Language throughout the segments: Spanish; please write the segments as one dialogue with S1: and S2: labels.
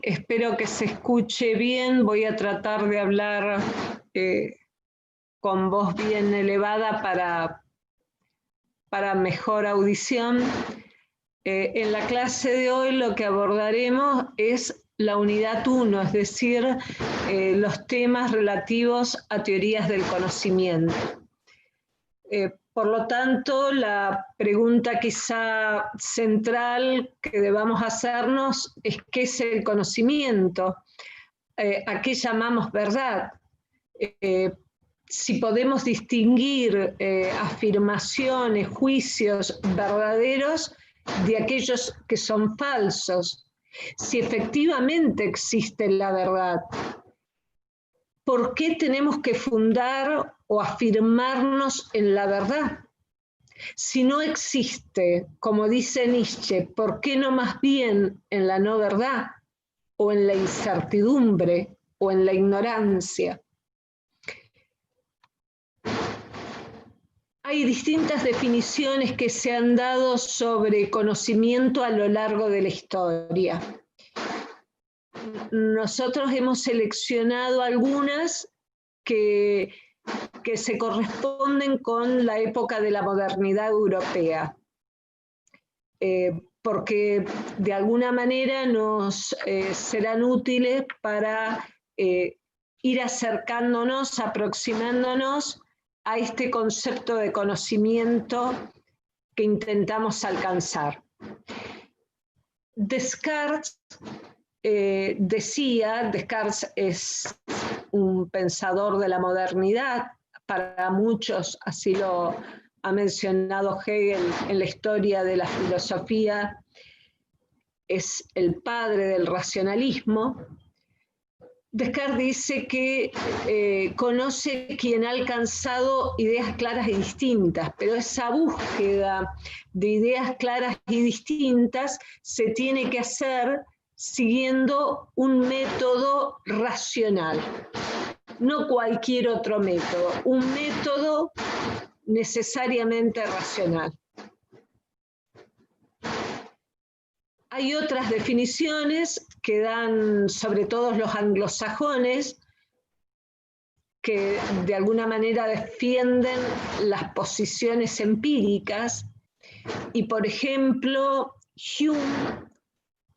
S1: Espero que se escuche bien. Voy a tratar de hablar con voz bien elevada para mejor audición. En la clase de hoy lo que abordaremos es la unidad 1, es decir, los temas relativos a teorías del conocimiento. Por lo tanto, la pregunta quizá central que debamos hacernos es ¿qué es el conocimiento? ¿A qué llamamos verdad? Si podemos distinguir afirmaciones, juicios verdaderos de aquellos que son falsos. Si efectivamente existe la verdad, ¿por qué tenemos que fundar o afirmarnos en la verdad? Si no existe, como dice Nietzsche, ¿por qué no más bien en la no verdad, o en la incertidumbre, o en la ignorancia? Hay distintas definiciones que se han dado sobre conocimiento a lo largo de la historia. Nosotros hemos seleccionado algunas que se corresponden con la época de la modernidad europea, porque de alguna manera nos serán útiles para ir acercándonos, aproximándonos a este concepto de conocimiento que intentamos alcanzar. Descartes Descartes es un pensador de la modernidad, para muchos, así lo ha mencionado Hegel en la historia de la filosofía, es el padre del racionalismo. Descartes dice que conoce quien ha alcanzado ideas claras y distintas, pero esa búsqueda de ideas claras y distintas se tiene que hacer siguiendo un método racional, no cualquier otro método, un método necesariamente racional. Hay otras definiciones que dan sobre todo los anglosajones, que de alguna manera defienden las posiciones empíricas, y por ejemplo, Hume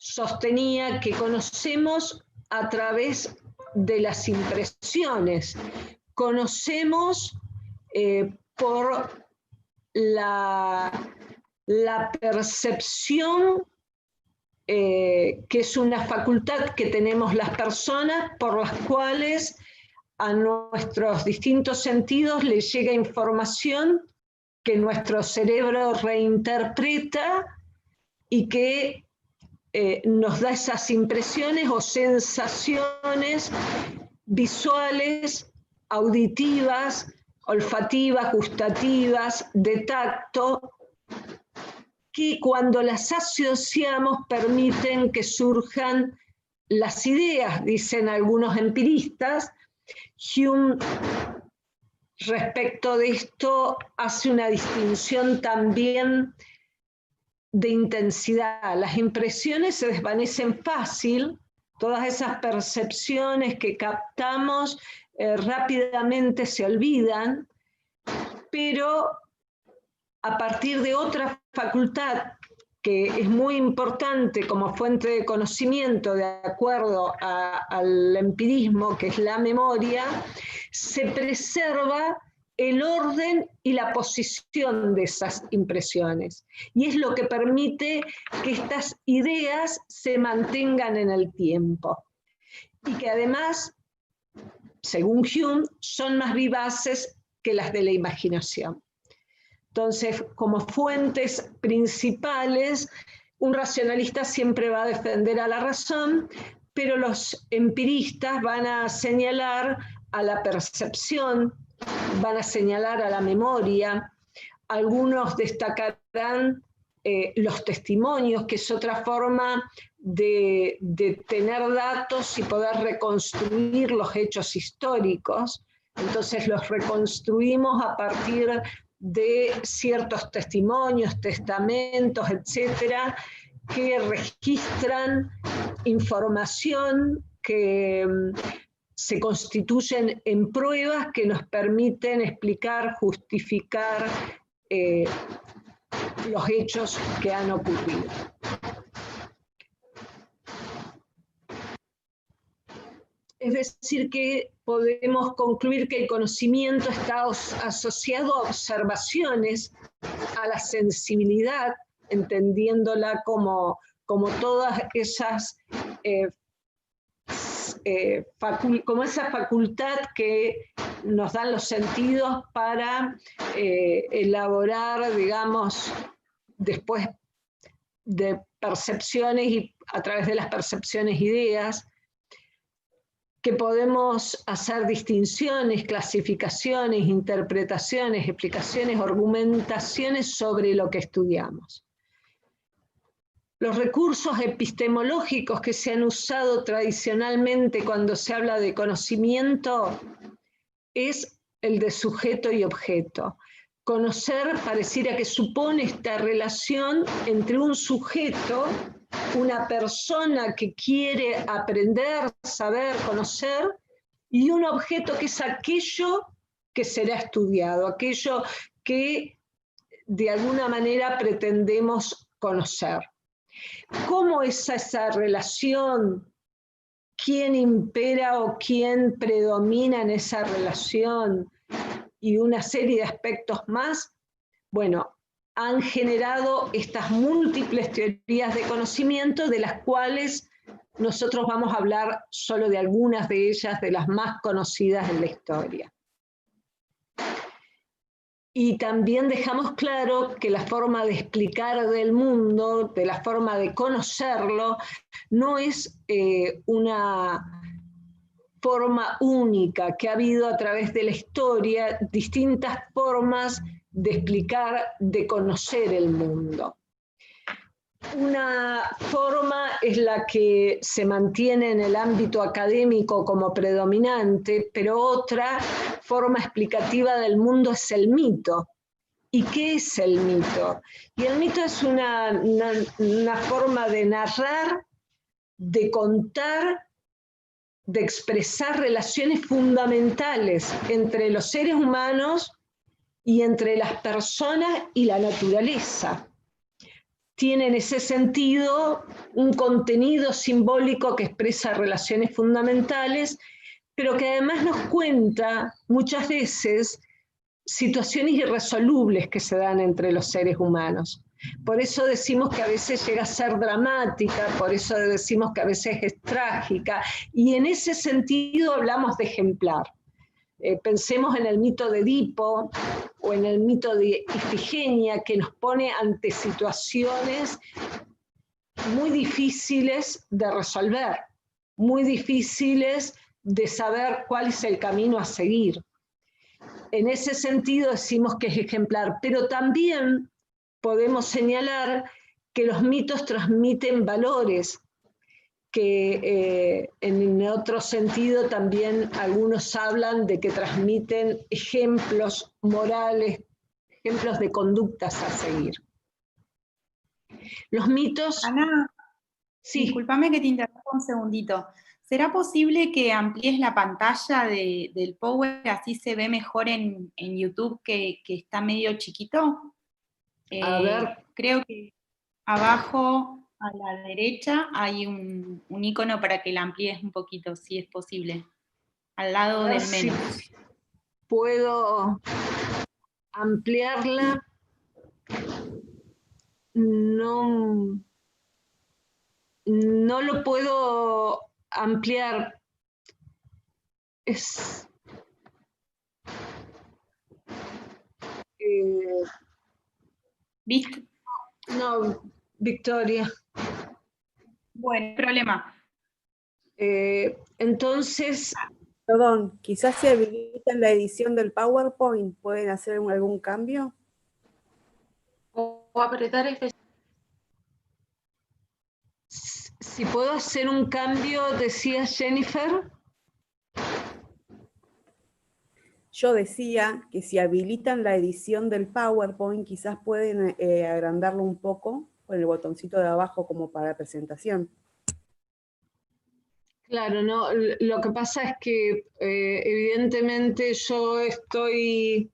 S1: sostenía que conocemos a través de las impresiones, conocemos por la percepción, que es una facultad que tenemos las personas por las cuales a nuestros distintos sentidos les llega información que nuestro cerebro reinterpreta y que nos da esas impresiones o sensaciones visuales, auditivas, olfativas, gustativas, de tacto, que cuando las asociamos permiten que surjan las ideas, dicen algunos empiristas. Hume, respecto de esto, hace una distinción también de intensidad. Las impresiones se desvanecen fácil, todas esas percepciones que captamos rápidamente se olvidan, pero a partir de otra facultad que es muy importante como fuente de conocimiento de acuerdo al empirismo, que es la memoria, se preserva el orden y la posición de esas impresiones. Y es lo que permite que estas ideas se mantengan en el tiempo. Y que además, según Hume, son más vivaces que las de la imaginación. Entonces, como fuentes principales, un racionalista siempre va a defender a la razón, pero los empiristas van a señalar a la percepción, van a señalar a la memoria. Algunos destacarán los testimonios, que es otra forma de tener datos y poder reconstruir los hechos históricos. Entonces los reconstruimos a partir de ciertos testimonios, testamentos, etcétera, que registran información que se constituyen en pruebas que nos permiten explicar, justificar los hechos que han ocurrido. Es decir, que podemos concluir que el conocimiento está asociado a observaciones, a la sensibilidad, entendiéndola como todas esas como esa facultad que nos dan los sentidos para elaborar, digamos, después de percepciones y a través de las percepciones ideas, que podemos hacer distinciones, clasificaciones, interpretaciones, explicaciones, argumentaciones sobre lo que estudiamos. Los recursos epistemológicos que se han usado tradicionalmente cuando se habla de conocimiento es el de sujeto y objeto. Conocer pareciera que supone esta relación entre un sujeto, una persona que quiere aprender, saber, conocer, y un objeto que es aquello que será estudiado, aquello que de alguna manera pretendemos conocer. ¿Cómo es esa relación? ¿Quién impera o quién predomina en esa relación? Y una serie de aspectos más, bueno, han generado estas múltiples teorías de conocimiento, de las cuales nosotros vamos a hablar solo de algunas de ellas, de las más conocidas en la historia. Y también dejamos claro que la forma de explicar del mundo, de la forma de conocerlo, no es una forma única, que ha habido a través de la historia distintas formas de explicar, de conocer el mundo. Una forma es la que se mantiene en el ámbito académico como predominante, pero otra forma explicativa del mundo es el mito. ¿Y qué es el mito? Y el mito es una forma de narrar, de contar, de expresar relaciones fundamentales entre los seres humanos y entre las personas y la naturaleza. Tiene en ese sentido un contenido simbólico que expresa relaciones fundamentales, pero que además nos cuenta muchas veces situaciones irresolubles que se dan entre los seres humanos. Por eso decimos que a veces llega a ser dramática, por eso decimos que a veces es trágica, y en ese sentido hablamos de ejemplar. Pensemos en el mito de Edipo o en el mito de Ifigenia, que nos pone ante situaciones muy difíciles de resolver, muy difíciles de saber cuál es el camino a seguir. En ese sentido decimos que es ejemplar, pero también podemos señalar que los mitos transmiten valores, que en otro sentido también algunos hablan de que transmiten ejemplos morales, ejemplos de conductas a seguir. Los mitos...
S2: Ana,
S1: sí.
S2: Discúlpame que te interrumpa un segundito. ¿Será posible que amplíes la pantalla del Power, así se ve mejor en YouTube, que está medio chiquito?
S1: A ver.
S2: Creo que abajo a la derecha hay un icono para que la amplíes un poquito, si es posible. Al lado del menú.
S1: Si puedo ampliarla. No lo puedo ampliar. Es...
S2: ¿Viste?
S1: No, Victoria.
S2: Bueno, problema.
S1: Entonces...
S3: Perdón, quizás si habilitan la edición del PowerPoint, ¿pueden hacer algún cambio?
S4: O apretar F.
S1: Si puedo hacer un cambio, decía Jennifer.
S3: Yo decía que si habilitan la edición del PowerPoint, quizás pueden agrandarlo un poco con el botoncito de abajo como para presentación.
S1: Claro, no, lo que pasa es que evidentemente yo estoy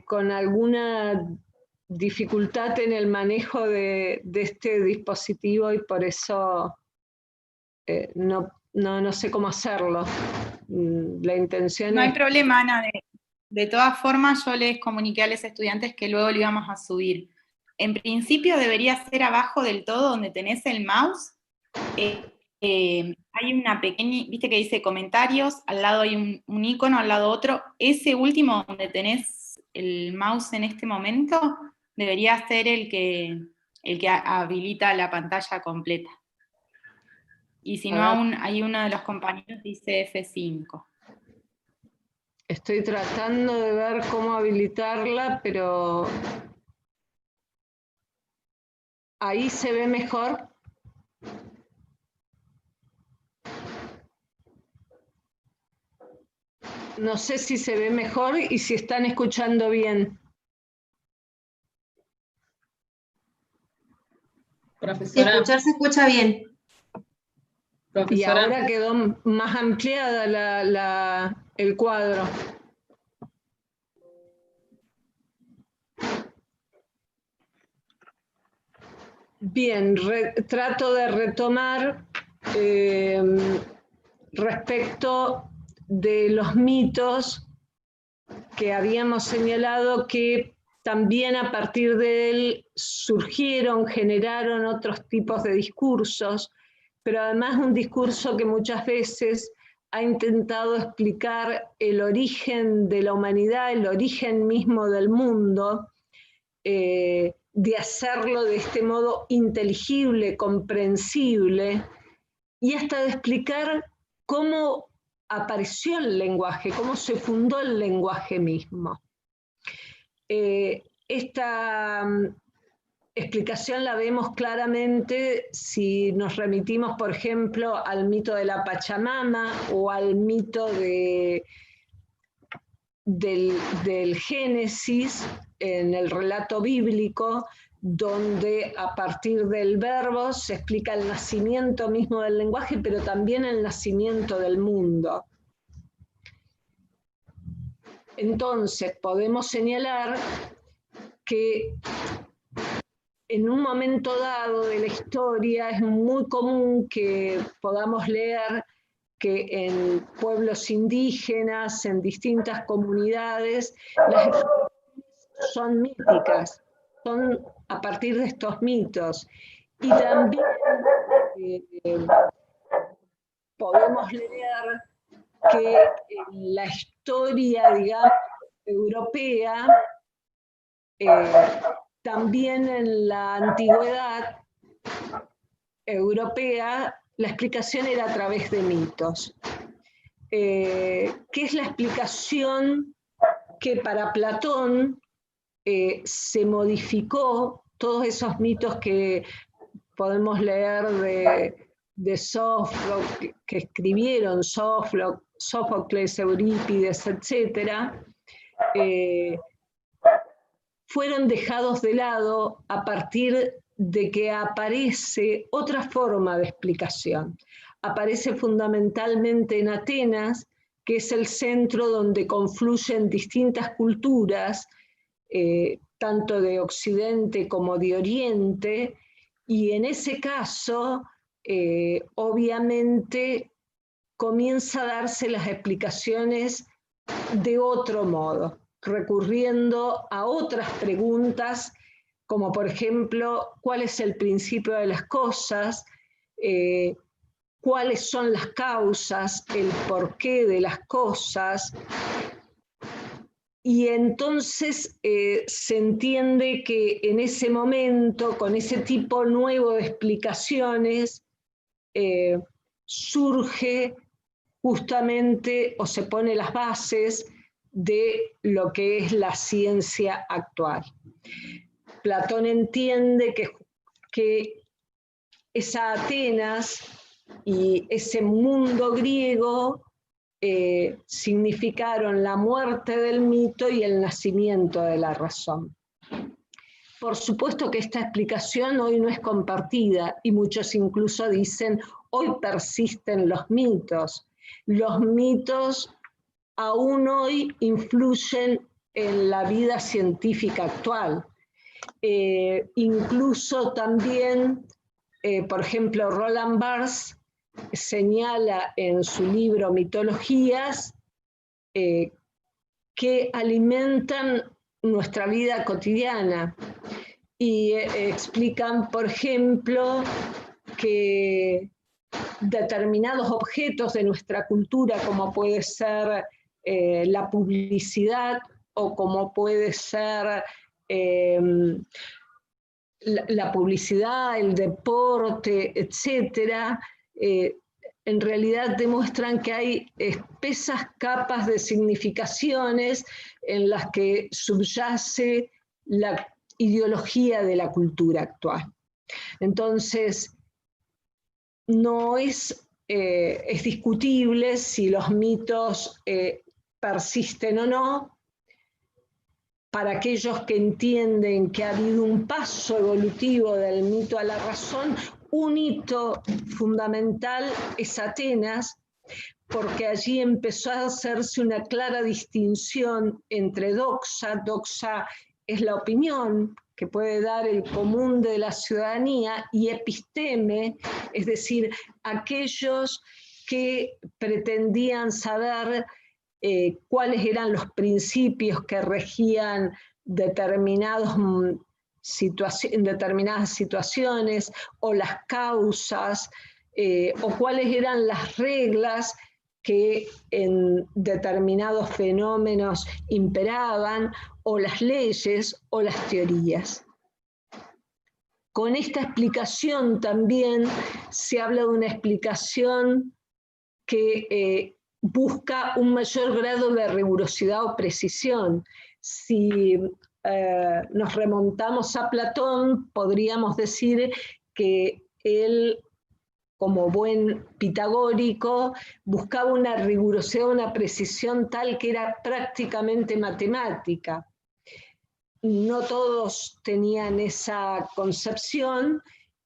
S1: con alguna dificultad en el manejo de este dispositivo y por eso no sé cómo hacerlo. La intención
S2: No hay
S1: es...
S2: problema, Ana. De todas formas, yo les comuniqué a los estudiantes que luego lo íbamos a subir. En principio debería ser abajo del todo donde tenés el mouse. Hay una pequeña, viste que dice comentarios, al lado hay un icono, al lado otro. Ese último donde tenés el mouse en este momento debería ser el que habilita la pantalla completa. Y si no, aún hay uno de los compañeros que dice F5.
S1: Estoy tratando de ver cómo habilitarla, pero ahí se ve mejor. No sé si se ve mejor y si están escuchando bien.
S5: Profesora. Si escuchar se escucha bien.
S1: Profesora. Y ahora quedó más ampliada el cuadro. Bien, trato de retomar respecto de los mitos que habíamos señalado que también a partir de él generaron otros tipos de discursos, pero además un discurso que muchas veces ha intentado explicar el origen de la humanidad, el origen mismo del mundo, de hacerlo de este modo inteligible, comprensible, y hasta de explicar cómo apareció el lenguaje, cómo se fundó el lenguaje mismo. Esta explicación la vemos claramente si nos remitimos, por ejemplo, al mito de la Pachamama o al mito del Génesis en el relato bíblico, donde a partir del verbo se explica el nacimiento mismo del lenguaje, pero también el nacimiento del mundo. Entonces, podemos señalar que en un momento dado de la historia es muy común que podamos leer que en pueblos indígenas, en distintas comunidades, las expresiones son míticas, son a partir de estos mitos. Y también podemos leer que en la historia, digamos, europea, también en la antigüedad europea, la explicación era a través de mitos. ¿Qué es la explicación que para Platón se modificó? Todos esos mitos que podemos leer de Sófocles, que escribieron Sófocles, Eurípides, etc., fueron dejados de lado a partir de que aparece otra forma de explicación. Aparece fundamentalmente en Atenas, que es el centro donde confluyen distintas culturas, tanto de Occidente como de Oriente, y en ese caso, obviamente, comienza a darse las explicaciones de otro modo, recurriendo a otras preguntas, como por ejemplo, ¿cuál es el principio de las cosas? ¿Cuáles son las causas? ¿El porqué de las cosas? Y entonces se entiende que en ese momento, con ese tipo nuevo de explicaciones, surge justamente o se pone las bases de lo que es la ciencia actual. Platón entiende que esa Atenas y ese mundo griego significaron la muerte del mito y el nacimiento de la razón. Por supuesto que esta explicación hoy no es compartida y muchos incluso dicen hoy persisten los mitos. Los mitos aún hoy influyen en la vida científica actual. Incluso también, por ejemplo, Roland Barthes señala en su libro Mitologías que alimentan nuestra vida cotidiana y explican, por ejemplo, que determinados objetos de nuestra cultura, como puede ser la publicidad o como puede ser la publicidad, el deporte, etcétera, en realidad demuestran que hay espesas capas de significaciones en las que subyace la ideología de la cultura actual. Entonces, no es discutible si los mitos persisten o no. Para aquellos que entienden que ha habido un paso evolutivo del mito a la razón, un hito fundamental es Atenas, porque allí empezó a hacerse una clara distinción entre doxa es la opinión que puede dar el común de la ciudadanía, y episteme, es decir, aquellos que pretendían saber cuáles eran los principios que regían determinadas situaciones o las causas o cuáles eran las reglas que en determinados fenómenos imperaban, o las leyes o las teorías. Con esta explicación también se habla de una explicación que busca un mayor grado de rigurosidad o precisión. Si nos remontamos a Platón, podríamos decir que él, como buen pitagórico, buscaba una rigurosidad, una precisión tal que era prácticamente matemática. No todos tenían esa concepción,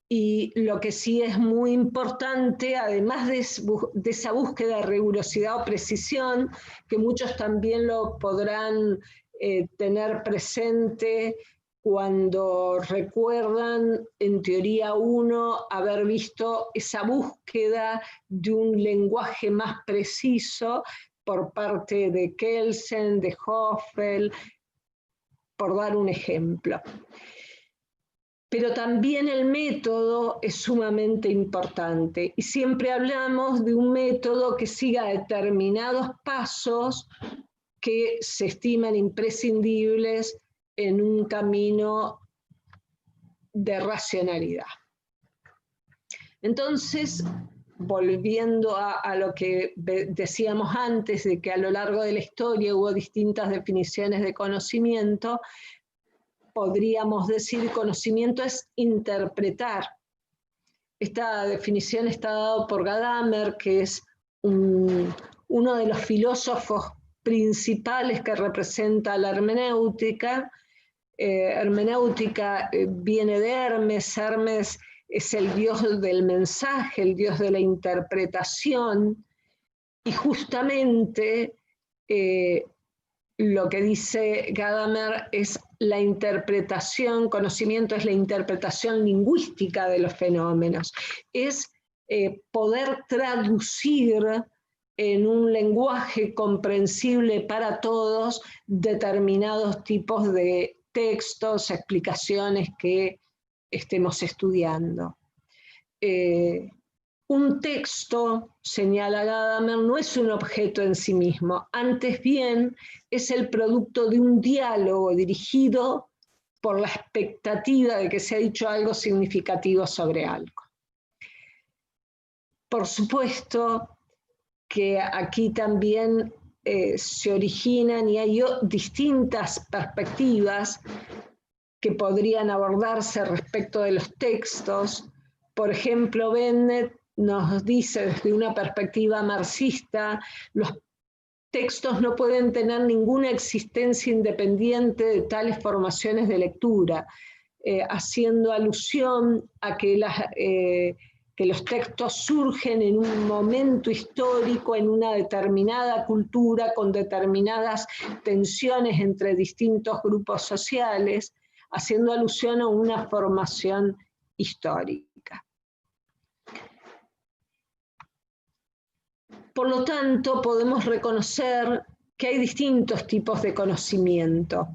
S1: y lo que sí es muy importante, además de esa búsqueda de rigurosidad o precisión, que muchos también lo podrán tener presente cuando recuerdan en teoría 1 haber visto esa búsqueda de un lenguaje más preciso por parte de Kelsen, de Hofel, por dar un ejemplo. Pero también el método es sumamente importante, y siempre hablamos de un método que siga determinados pasos que se estiman imprescindibles en un camino de racionalidad. Entonces, volviendo a lo que decíamos antes, de que a lo largo de la historia hubo distintas definiciones de conocimiento, podríamos decir conocimiento es interpretar. Esta definición está dada por Gadamer, que es uno de los filósofos principales que representa la hermenéutica. Hermenéutica viene de Hermes. Hermes es el dios del mensaje, el dios de la interpretación, y justamente lo que dice Gadamer es la interpretación, conocimiento es la interpretación lingüística de los fenómenos, es poder traducir en un lenguaje comprensible para todos determinados tipos de textos, explicaciones que estemos estudiando. Un texto, señala Gadamer, no es un objeto en sí mismo, antes bien es el producto de un diálogo dirigido por la expectativa de que se ha dicho algo significativo sobre algo. Por supuesto que aquí también se originan y hay distintas perspectivas que podrían abordarse respecto de los textos. Por ejemplo, Bennett nos dice desde una perspectiva marxista, los textos no pueden tener ninguna existencia independiente de tales formaciones de lectura, haciendo alusión a que que los textos surgen en un momento histórico, en una determinada cultura, con determinadas tensiones entre distintos grupos sociales, haciendo alusión a una formación histórica. Por lo tanto, podemos reconocer que hay distintos tipos de conocimiento.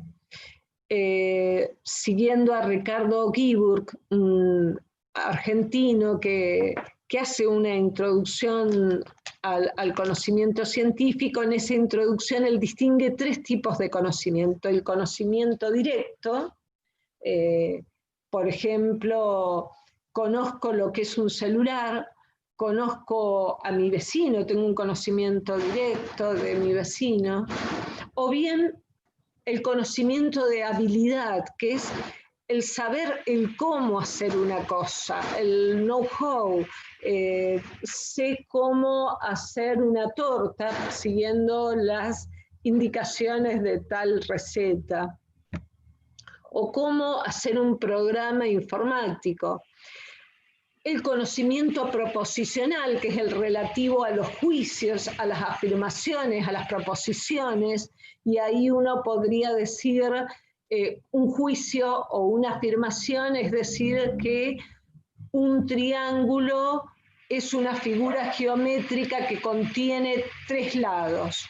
S1: Siguiendo a Ricardo Guiburg, un argentino que hace una introducción al conocimiento científico, en esa introducción él distingue tres tipos de conocimiento. El conocimiento directo, por ejemplo, conozco lo que es un celular, conozco a mi vecino, tengo un conocimiento directo de mi vecino, o bien el conocimiento de habilidad, que es el saber el cómo hacer una cosa, el know-how. Sé cómo hacer una torta siguiendo las indicaciones de tal receta, o cómo hacer un programa informático. El conocimiento proposicional, que es el relativo a los juicios, a las afirmaciones, a las proposiciones, y ahí uno podría decir un juicio o una afirmación, es decir, que un triángulo es una figura geométrica que contiene tres lados.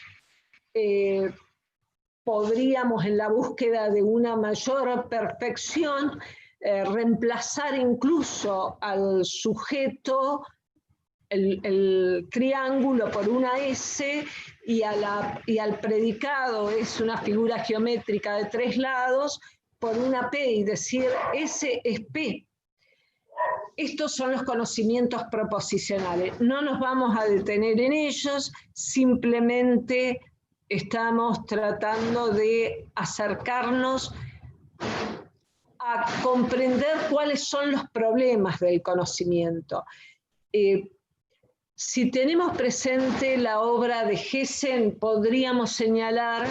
S1: Podríamos, en la búsqueda de una mayor perfección, reemplazar incluso al sujeto, el triángulo, por una S, y al predicado, es una figura geométrica de tres lados, por una P, y decir S es P. Estos son los conocimientos proposicionales. No nos vamos a detener en ellos, simplemente estamos tratando de acercarnos a comprender cuáles son los problemas del conocimiento. Si tenemos presente la obra de Gessen, podríamos señalar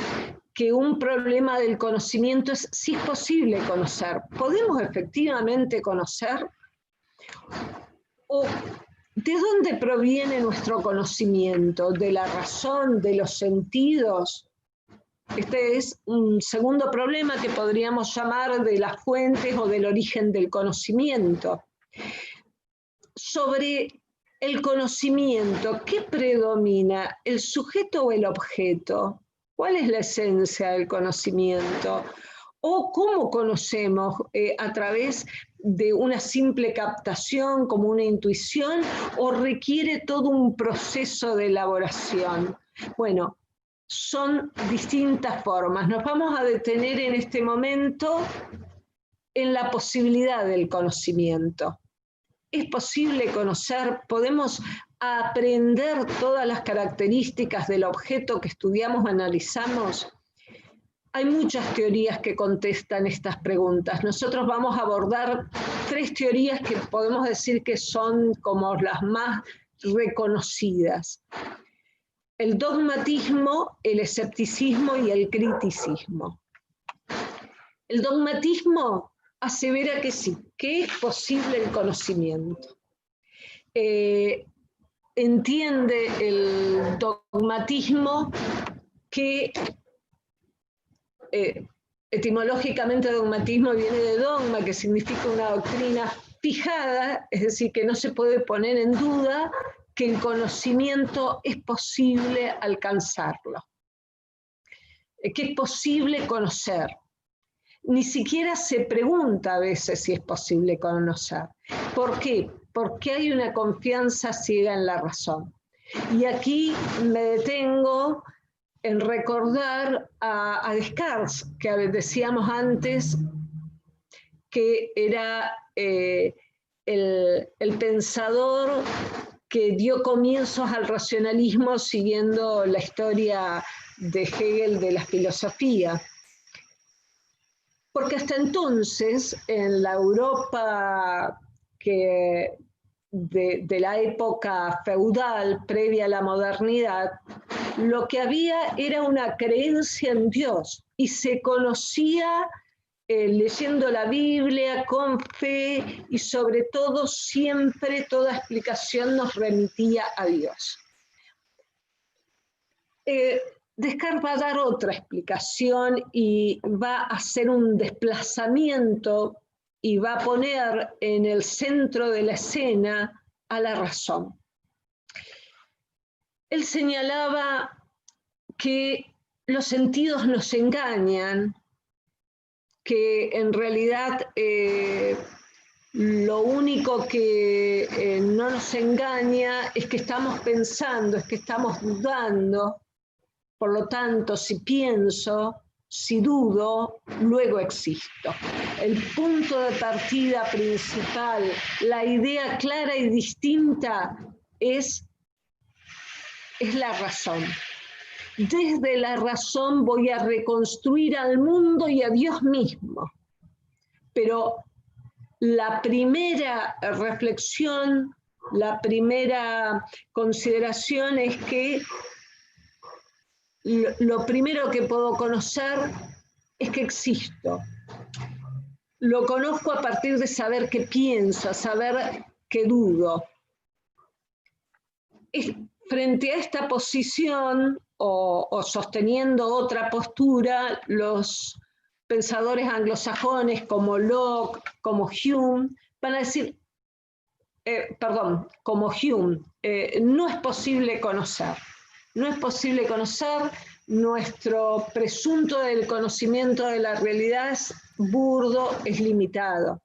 S1: que un problema del conocimiento es si es posible conocer. ¿Podemos efectivamente conocer? ¿O de dónde proviene nuestro conocimiento? ¿De la razón, de los sentidos? Este es un segundo problema que podríamos llamar de las fuentes o del origen del conocimiento. Sobre el conocimiento, ¿qué predomina? ¿El sujeto o el objeto? ¿Cuál es la esencia del conocimiento? ¿O cómo conocemos? ¿A través de una simple captación, como una intuición, o requiere todo un proceso de elaboración? Bueno, son distintas formas. Nos vamos a detener en este momento en la posibilidad del conocimiento. ¿Es posible conocer? ¿Podemos aprender todas las características del objeto que estudiamos, analizamos? Hay muchas teorías que contestan estas preguntas. Nosotros vamos a abordar tres teorías que podemos decir que son como las más reconocidas: el dogmatismo, el escepticismo y el criticismo. El dogmatismo asevera que sí, que es posible el conocimiento. Entiende el dogmatismo que etimológicamente dogmatismo viene de dogma, que significa una doctrina fijada, es decir, que no se puede poner en duda que el conocimiento es posible alcanzarlo, que es posible conocer. Ni siquiera se pregunta a veces si es posible conocer. ¿Por qué? Porque hay una confianza ciega en la razón. Y aquí me detengo en recordar a Descartes, que decíamos antes que era el pensador que dio comienzos al racionalismo siguiendo la historia de Hegel de la filosofía. Porque hasta entonces, en la Europa de la época feudal, previa a la modernidad, lo que había era una creencia en Dios y se conocía leyendo la Biblia con fe y sobre todo siempre toda explicación nos remitía a Dios. Descartes va a dar otra explicación y va a hacer un desplazamiento y va a poner en el centro de la escena a la razón. Él señalaba que los sentidos nos engañan, que en realidad lo único que no nos engaña es que estamos pensando, es que estamos dudando. Por lo tanto, si pienso, si dudo, luego existo. El punto de partida principal, la idea clara y distinta es la razón. Desde la razón voy a reconstruir al mundo y a Dios mismo. Pero la primera reflexión, la primera consideración es que lo primero que puedo conocer es que existo. Lo conozco a partir de saber qué pienso, saber qué dudo. Frente a esta posición o sosteniendo otra postura, los pensadores anglosajones como Locke, como Hume, van a decir, como Hume, no es posible conocer. No es posible conocer, nuestro presunto del conocimiento de la realidad es burdo, es limitado.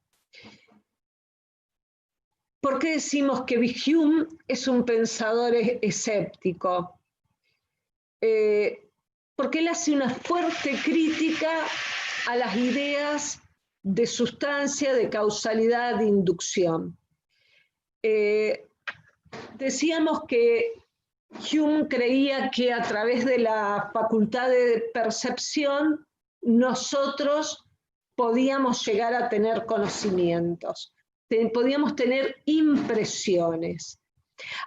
S1: ¿Por qué decimos que Hume es un pensador escéptico? Porque él hace una fuerte crítica a las ideas de sustancia, de causalidad, de inducción. Decíamos que Hume creía que a través de la facultad de percepción nosotros podíamos llegar a tener conocimientos, podíamos tener impresiones.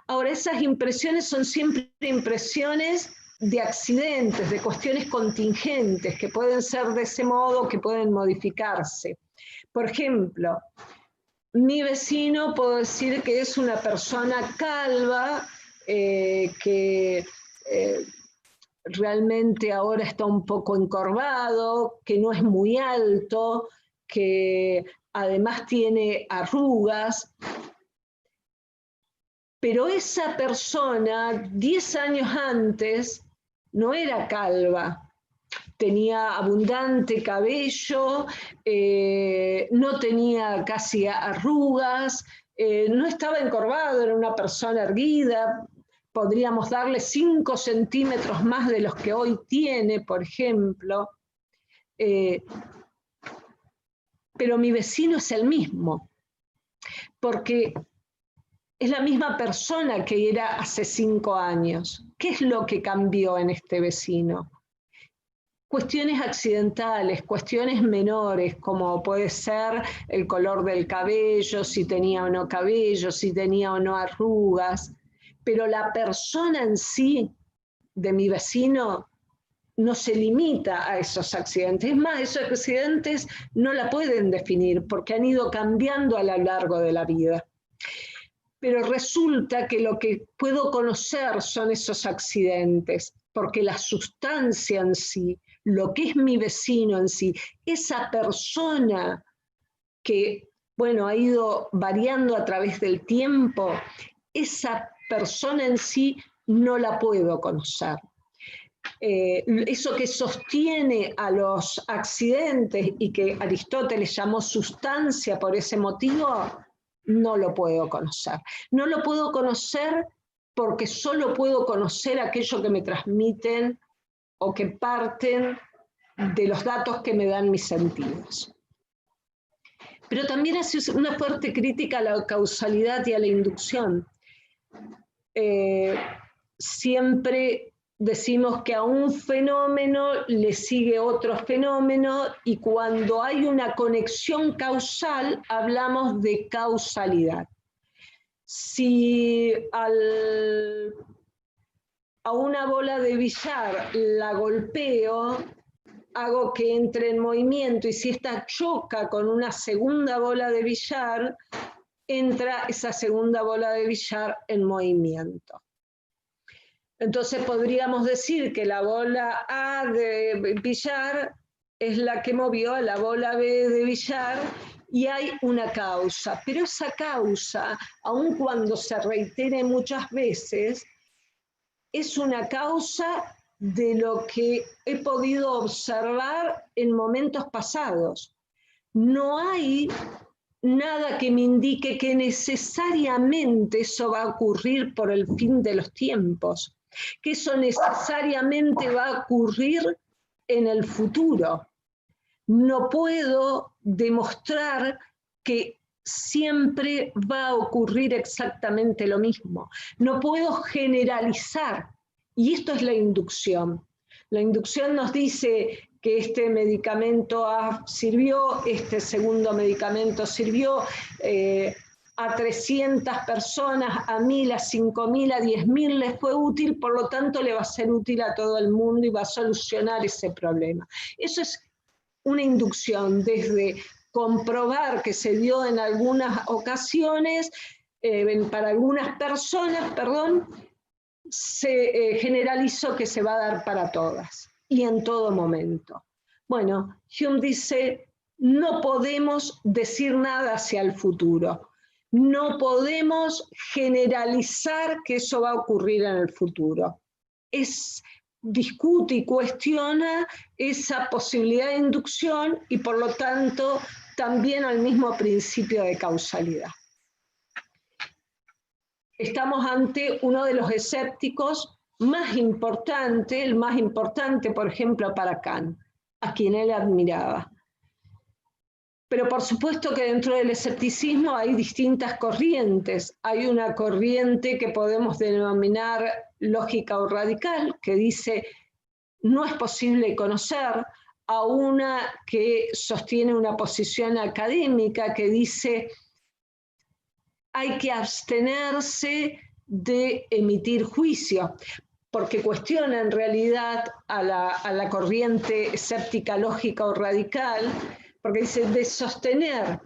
S1: Ahora, esas impresiones son siempre impresiones de accidentes, de cuestiones contingentes, que pueden ser de ese modo, que pueden modificarse. Por ejemplo, mi vecino, puedo decir que es una persona calva, que realmente ahora está un poco encorvado, que no es muy alto, que además tiene arrugas. Pero esa persona, 10 años antes, no era calva. Tenía abundante cabello, no tenía casi arrugas, no estaba encorvado, era una persona erguida. Podríamos darle 5 centímetros más de los que hoy tiene, por ejemplo. Pero mi vecino es el mismo, porque es la misma persona que era hace 5 años. ¿Qué es lo que cambió en este vecino? Cuestiones accidentales, cuestiones menores, como puede ser el color del cabello, si tenía o no cabello, si tenía o no arrugas. Pero la persona en sí de mi vecino no se limita a esos accidentes. Es más, esos accidentes no la pueden definir porque han ido cambiando a lo largo de la vida. Pero resulta que lo que puedo conocer son esos accidentes, porque la sustancia en sí, lo que es mi vecino en sí, esa persona que, bueno, ha ido variando a través del tiempo, esa persona en sí no la puedo conocer. Eso que sostiene a los accidentes y que Aristóteles llamó sustancia por ese motivo, no lo puedo conocer. No lo puedo conocer porque solo puedo conocer aquello que me transmiten o que parten de los datos que me dan mis sentidos. Pero también hace una fuerte crítica a la causalidad y a la inducción. Siempre decimos que a un fenómeno le sigue otro fenómeno y cuando hay una conexión causal hablamos de causalidad. Si a una bola de billar la golpeo, hago que entre en movimiento, y si esta choca con una segunda bola de billar, entra esa segunda bola de billar en movimiento. Entonces podríamos decir que la bola A de billar es la que movió a la bola B de billar, y hay una causa. Pero esa causa, aun cuando se reitere muchas veces, es una causa de lo que he podido observar en momentos pasados. No hay nada que me indique que necesariamente eso va a ocurrir por el fin de los tiempos, que eso necesariamente va a ocurrir en el futuro. No puedo demostrar que siempre va a ocurrir exactamente lo mismo. No puedo generalizar, y esto es la inducción. La inducción nos dice que este medicamento sirvió, este segundo medicamento sirvió, a 300 personas, a 1000, a 5000, a 10.000 les fue útil, por lo tanto le va a ser útil a todo el mundo y va a solucionar ese problema. Eso es una inducción, desde comprobar que se dio en algunas ocasiones, para algunas personas, se generalizó que se va a dar para todas y en todo momento. Bueno, Hume dice, no podemos decir nada hacia el futuro, no podemos generalizar que eso va a ocurrir en el futuro. Discute y cuestiona esa posibilidad de inducción y por lo tanto también al mismo principio de causalidad. Estamos ante uno de los escépticos más importantes, el más importante, por ejemplo, para Kant, a quien él admiraba. Pero por supuesto que dentro del escepticismo hay distintas corrientes. Hay una corriente que podemos denominar lógica o radical, que dice no es posible conocer, a una que sostiene una posición académica que dice hay que abstenerse de emitir juicio, porque cuestiona en realidad a la corriente escéptica lógica o radical, porque dice de sostener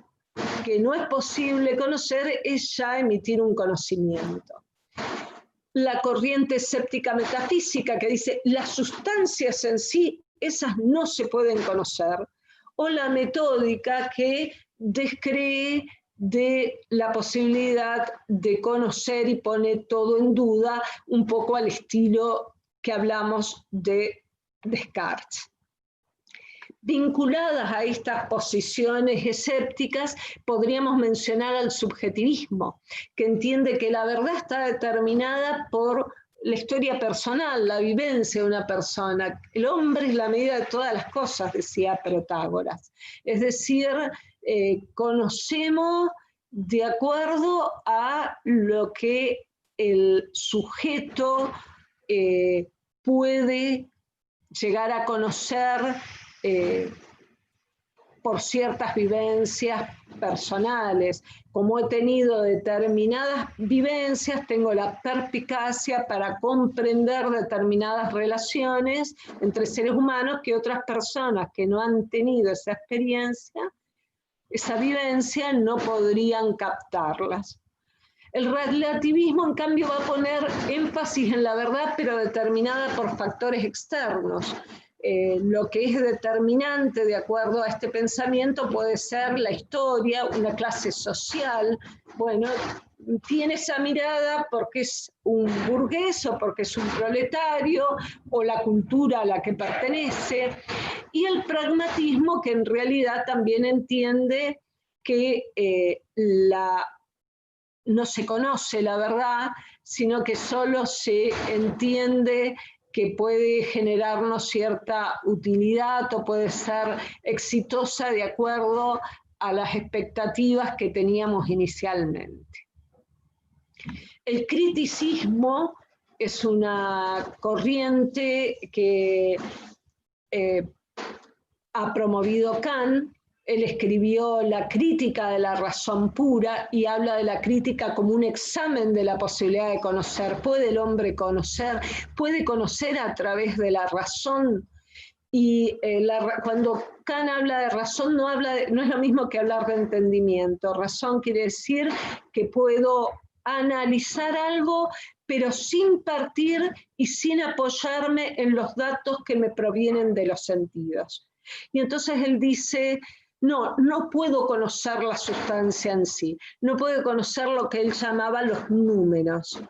S1: que no es posible conocer es ya emitir un conocimiento. La corriente escéptica metafísica que dice las sustancias en sí, esas no se pueden conocer, o la metódica que descree de la posibilidad de conocer y pone todo en duda, un poco al estilo que hablamos de Descartes. Vinculadas a estas posiciones escépticas, podríamos mencionar al subjetivismo, que entiende que la verdad está determinada por la historia personal, la vivencia de una persona. El hombre es la medida de todas las cosas, decía Protágoras. Es decir, conocemos de acuerdo a lo que el sujeto puede llegar a conocer por ciertas vivencias personales. Como he tenido determinadas vivencias, tengo la perspicacia para comprender determinadas relaciones entre seres humanos que otras personas que no han tenido esa experiencia, esa vivencia, no podrían captarlas. El relativismo, en cambio, va a poner énfasis en la verdad, pero determinada por factores externos. Lo que es determinante de acuerdo a este pensamiento puede ser la historia, una clase social. Bueno, tiene esa mirada porque es un burgués o porque es un proletario o la cultura a la que pertenece. Y el pragmatismo, que en realidad también entiende que no se conoce la verdad, sino que solo se entiende que puede generarnos cierta utilidad o puede ser exitosa de acuerdo a las expectativas que teníamos inicialmente. El criticismo es una corriente que ha promovido Kant. Él escribió La crítica de la razón pura y habla de la crítica como un examen de la posibilidad de conocer. ¿Puede el hombre conocer? ¿Puede conocer a través de la razón? Y cuando Kant habla de razón, no es lo mismo que hablar de entendimiento. Razón quiere decir que puedo analizar algo, pero sin partir y sin apoyarme en los datos que me provienen de los sentidos. Y entonces él dice, no puedo conocer la sustancia en sí, no puedo conocer lo que él llamaba los números.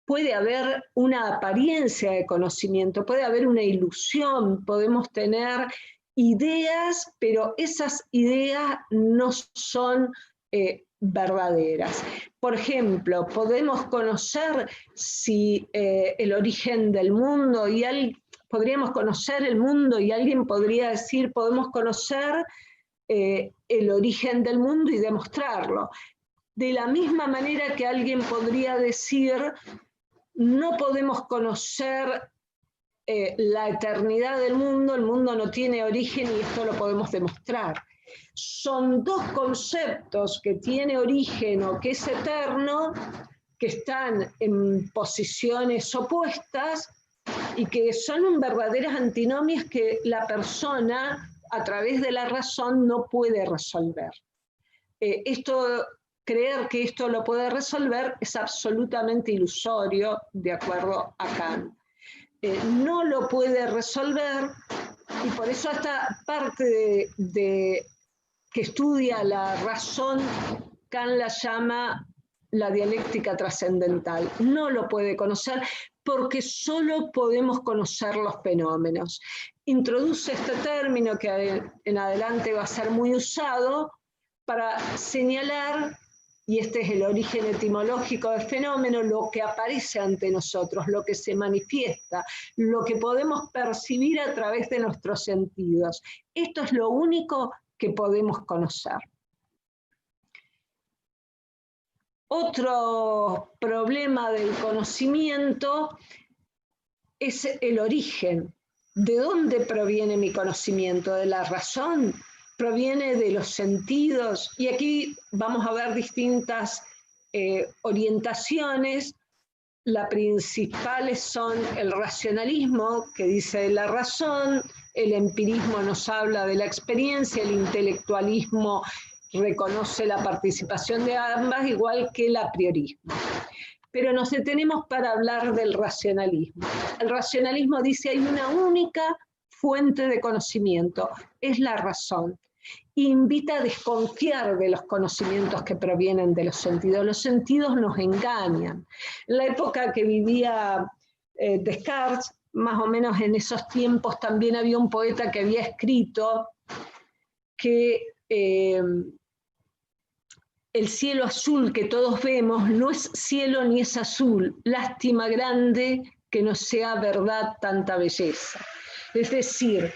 S1: Puede haber una apariencia de conocimiento, puede haber una ilusión, podemos tener ideas, pero esas ideas no son verdaderas. Por ejemplo, podemos conocer si el origen del mundo, podríamos conocer el mundo y alguien podría decir, podemos conocer el origen del mundo y demostrarlo. De la misma manera que alguien podría decir, no podemos conocer la eternidad del mundo, el mundo no tiene origen y esto lo podemos demostrar. Son dos conceptos que tiene origen o que es eterno, que están en posiciones opuestas y que son verdaderas antinomias que la persona, a través de la razón, no puede resolver. Creer que esto lo puede resolver es absolutamente ilusorio, de acuerdo a Kant. No lo puede resolver, y por eso esta parte que estudia la razón, Kant la llama la dialéctica trascendental. No lo puede conocer porque solo podemos conocer los fenómenos. Introduce este término que en adelante va a ser muy usado para señalar, y este es el origen etimológico del fenómeno, lo que aparece ante nosotros, lo que se manifiesta, lo que podemos percibir a través de nuestros sentidos. Esto es lo único que podemos conocer. Otro problema del conocimiento es el origen. ¿De dónde proviene mi conocimiento? ¿De la razón? ¿Proviene de los sentidos? Y aquí vamos a ver distintas orientaciones. Las principales son el racionalismo, que dice de la razón, el empirismo nos habla de la experiencia, el intelectualismo reconoce la participación de ambas, igual que el apriorismo. Pero nos detenemos para hablar del racionalismo. El racionalismo dice hay una única fuente de conocimiento, es la razón. Invita a desconfiar de los conocimientos que provienen de los sentidos. Los sentidos nos engañan. En la época que vivía Descartes, más o menos en esos tiempos, también había un poeta que había escrito que el cielo azul que todos vemos no es cielo ni es azul, lástima grande que no sea verdad tanta belleza. Es decir,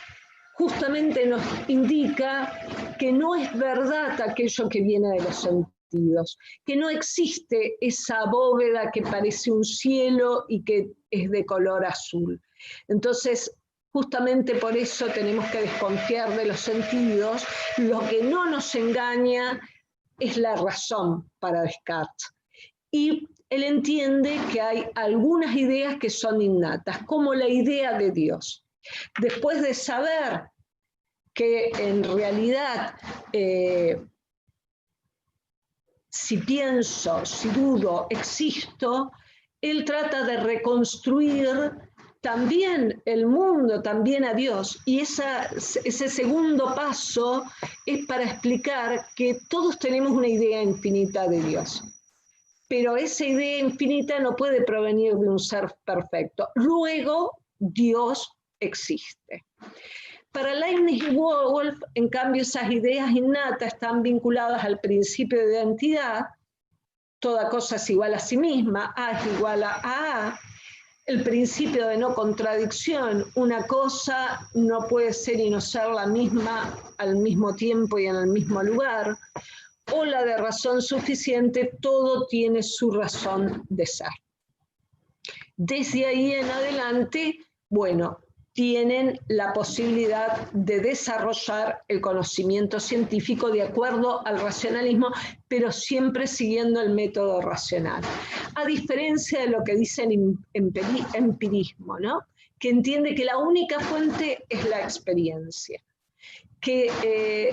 S1: justamente nos indica que no es verdad aquello que viene de los sentidos, que no existe esa bóveda que parece un cielo y que es de color azul. Entonces, justamente por eso tenemos que desconfiar de los sentidos. Lo que no nos engaña es la razón para Descartes. Y él entiende que hay algunas ideas que son innatas, como la idea de Dios. Después de saber que en realidad, si pienso, si dudo, existo, él trata de reconstruir también el mundo, también a Dios. Y ese segundo paso es para explicar que todos tenemos una idea infinita de Dios. Pero esa idea infinita no puede provenir de un ser perfecto. Luego, Dios existe. Para Leibniz y Wolff, en cambio, esas ideas innatas están vinculadas al principio de identidad. Toda cosa es igual a sí misma, A es igual a A. El principio de no contradicción, una cosa no puede ser y no ser la misma al mismo tiempo y en el mismo lugar, o la de razón suficiente, todo tiene su razón de ser. Desde ahí en adelante, bueno, tienen la posibilidad de desarrollar el conocimiento científico de acuerdo al racionalismo, pero siempre siguiendo el método racional. A diferencia de lo que dice el empirismo, ¿no? que entiende que la única fuente es la experiencia, que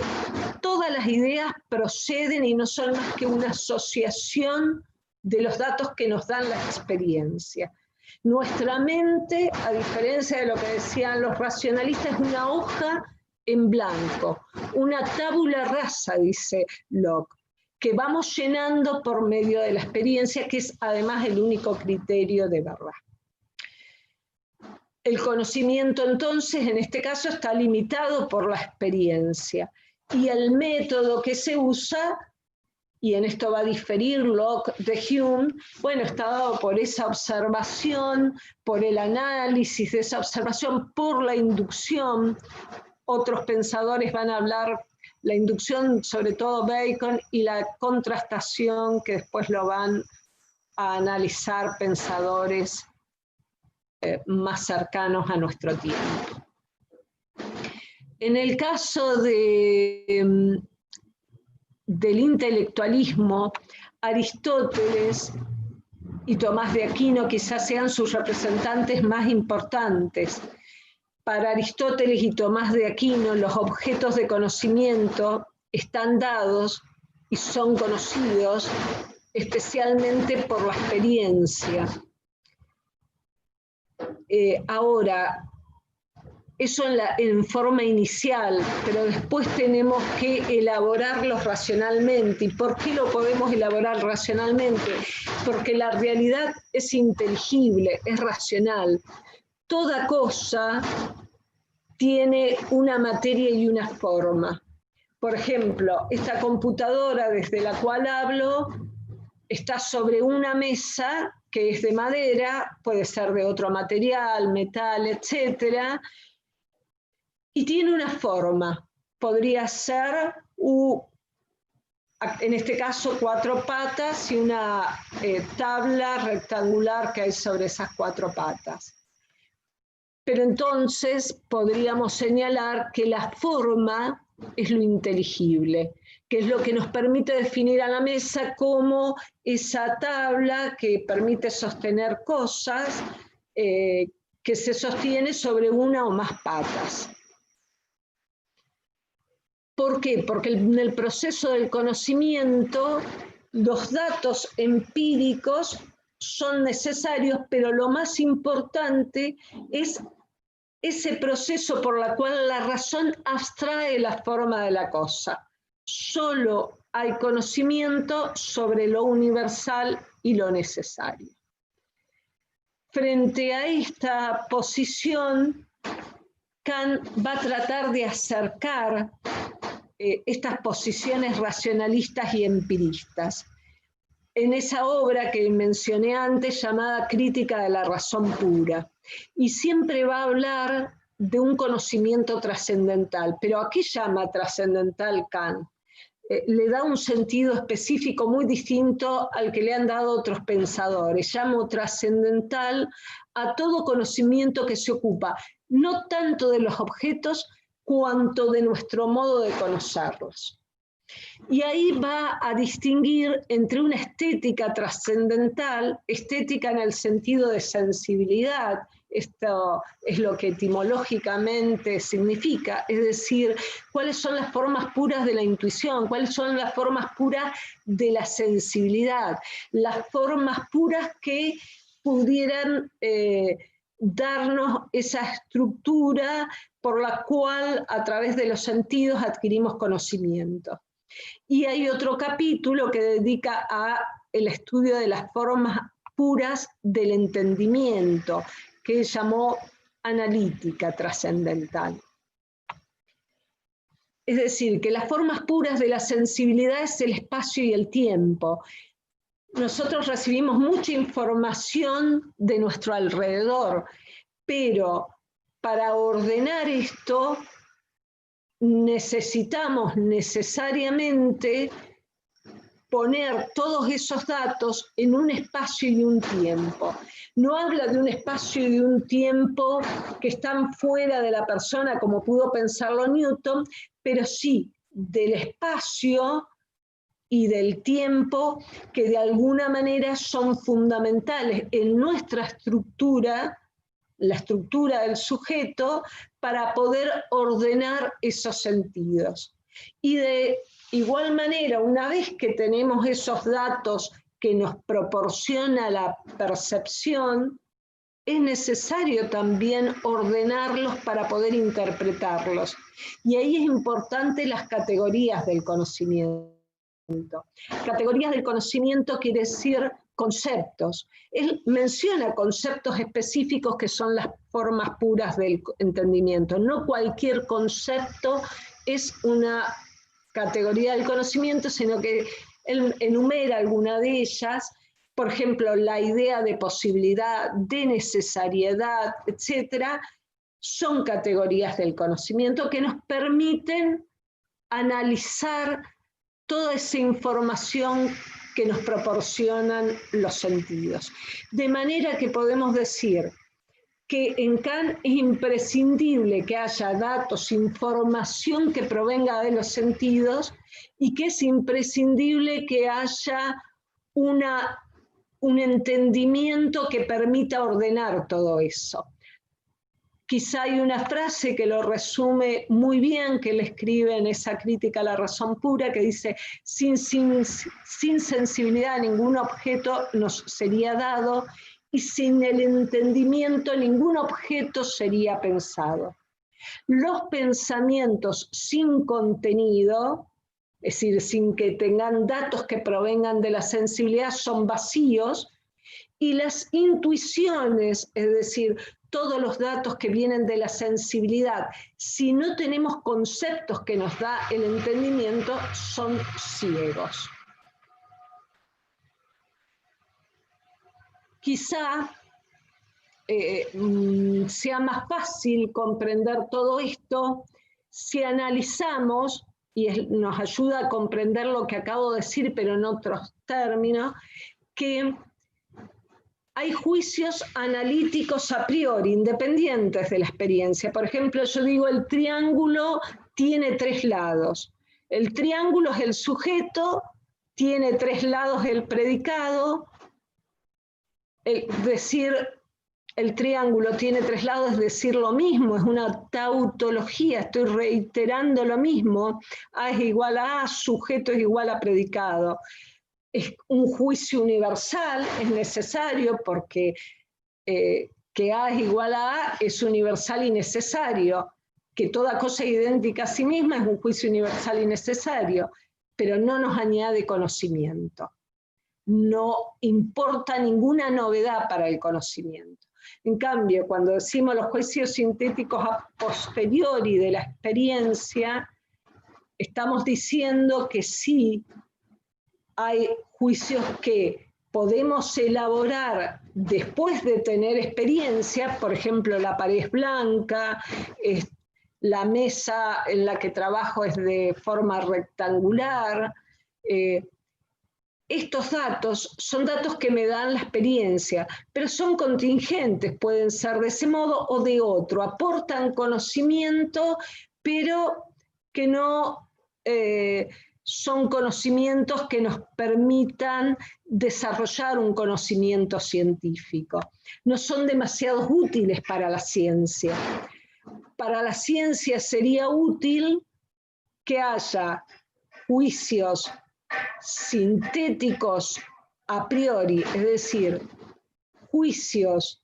S1: todas las ideas proceden y no son más que una asociación de los datos que nos dan la experiencia. Nuestra mente, a diferencia de lo que decían los racionalistas, es una hoja en blanco, una tabula rasa, dice Locke, que vamos llenando por medio de la experiencia, que es además el único criterio de verdad. El conocimiento, entonces, en este caso, está limitado por la experiencia. Y el método que se usa, y en esto va a diferir Locke de Hume, bueno, está dado por esa observación, por el análisis de esa observación, por la inducción. Otros pensadores van a hablar la inducción, sobre todo Bacon, y la contrastación, que después lo van a analizar pensadores más cercanos a nuestro tiempo. En el caso del intelectualismo, Aristóteles y Tomás de Aquino quizás sean sus representantes más importantes. Para Aristóteles y Tomás de Aquino, los objetos de conocimiento están dados y son conocidos especialmente por la experiencia. Ahora, eso en forma inicial, pero después tenemos que elaborarlos racionalmente. ¿Y por qué lo podemos elaborar racionalmente? Porque la realidad es inteligible, es racional. Toda cosa tiene una materia y una forma. Por ejemplo, esta computadora desde la cual hablo está sobre una mesa que es de madera, puede ser de otro material, metal, etc. Y tiene una forma. Podría ser, en este caso, 4 patas y una tabla rectangular que hay sobre esas 4 patas. Pero entonces podríamos señalar que la forma es lo inteligible, que es lo que nos permite definir a la mesa como esa tabla que permite sostener cosas, que se sostiene sobre una o más patas. ¿Por qué? Porque en el proceso del conocimiento los datos empíricos son necesarios, pero lo más importante es ese proceso por el cual la razón abstrae la forma de la cosa. Solo hay conocimiento sobre lo universal y lo necesario. Frente a esta posición, Kant va a tratar de acercar estas posiciones racionalistas y empiristas. En esa obra que mencioné antes, llamada Crítica de la razón pura. Y siempre va a hablar de un conocimiento trascendental. Pero ¿a qué llama trascendental Kant? Le da un sentido específico muy distinto al que le han dado otros pensadores. Llamo trascendental a todo conocimiento que se ocupa, no tanto de los objetos, cuanto de nuestro modo de conocerlos. Y ahí va a distinguir entre una estética trascendental, estética en el sentido de sensibilidad, esto es lo que etimológicamente significa, es decir, cuáles son las formas puras de la intuición, cuáles son las formas puras de la sensibilidad, las formas puras que pudieran darnos esa estructura por la cual a través de los sentidos adquirimos conocimiento. Y hay otro capítulo que dedica al estudio de las formas puras del entendimiento, que llamó analítica trascendental. Es decir, que las formas puras de la sensibilidad es el espacio y el tiempo. Nosotros recibimos mucha información de nuestro alrededor, pero para ordenar esto necesitamos necesariamente poner todos esos datos en un espacio y un tiempo. No habla de un espacio y de un tiempo que están fuera de la persona, como pudo pensarlo Newton, pero sí del espacio y del tiempo que de alguna manera son fundamentales en nuestra estructura la estructura del sujeto para poder ordenar esos sentidos. Y de igual manera, una vez que tenemos esos datos que nos proporciona la percepción, es necesario también ordenarlos para poder interpretarlos. Y ahí es importante las categorías del conocimiento. Categorías del conocimiento quiere decir conceptos. Él menciona conceptos específicos que son las formas puras del entendimiento. No cualquier concepto es una categoría del conocimiento, sino que él enumera alguna de ellas. Por ejemplo, la idea de posibilidad, de necesariedad, etcétera, son categorías del conocimiento que nos permiten analizar toda esa información que nos proporcionan los sentidos. De manera que podemos decir que en Kant es imprescindible que haya datos, información que provenga de los sentidos, y que es imprescindible que haya un entendimiento que permita ordenar todo eso. Quizá hay una frase que lo resume muy bien, que él escribe en esa crítica a la razón pura, que dice: sin sensibilidad ningún objeto nos sería dado, y sin el entendimiento ningún objeto sería pensado. Los pensamientos sin contenido, es decir, sin que tengan datos que provengan de la sensibilidad, son vacíos, y las intuiciones, es decir, todos los datos que vienen de la sensibilidad, si no tenemos conceptos que nos da el entendimiento, son ciegos. Quizá sea más fácil comprender todo esto si analizamos, y nos ayuda a comprender lo que acabo de decir, pero en otros términos, que hay juicios analíticos a priori, independientes de la experiencia. Por ejemplo, yo digo, el triángulo tiene 3 lados. El triángulo es el sujeto, tiene 3 lados el predicado. Decir el triángulo tiene 3 lados es decir lo mismo, es una tautología, estoy reiterando lo mismo. A es igual a A, sujeto es igual a predicado. Es un juicio universal, es necesario porque que A es igual a A es universal y necesario. Que toda cosa idéntica a sí misma es un juicio universal y necesario, pero no nos añade conocimiento. No importa ninguna novedad para el conocimiento. En cambio, cuando decimos los juicios sintéticos a posteriori de la experiencia, estamos diciendo que sí hay juicios que podemos elaborar después de tener experiencia. Por ejemplo, la pared es blanca, la mesa en la que trabajo es de forma rectangular. Estos datos son datos que me dan la experiencia, pero son contingentes, pueden ser de ese modo o de otro, aportan conocimiento, pero que no son conocimientos que nos permitan desarrollar un conocimiento científico. No son demasiado útiles para la ciencia. Para la ciencia sería útil que haya juicios sintéticos a priori, es decir, juicios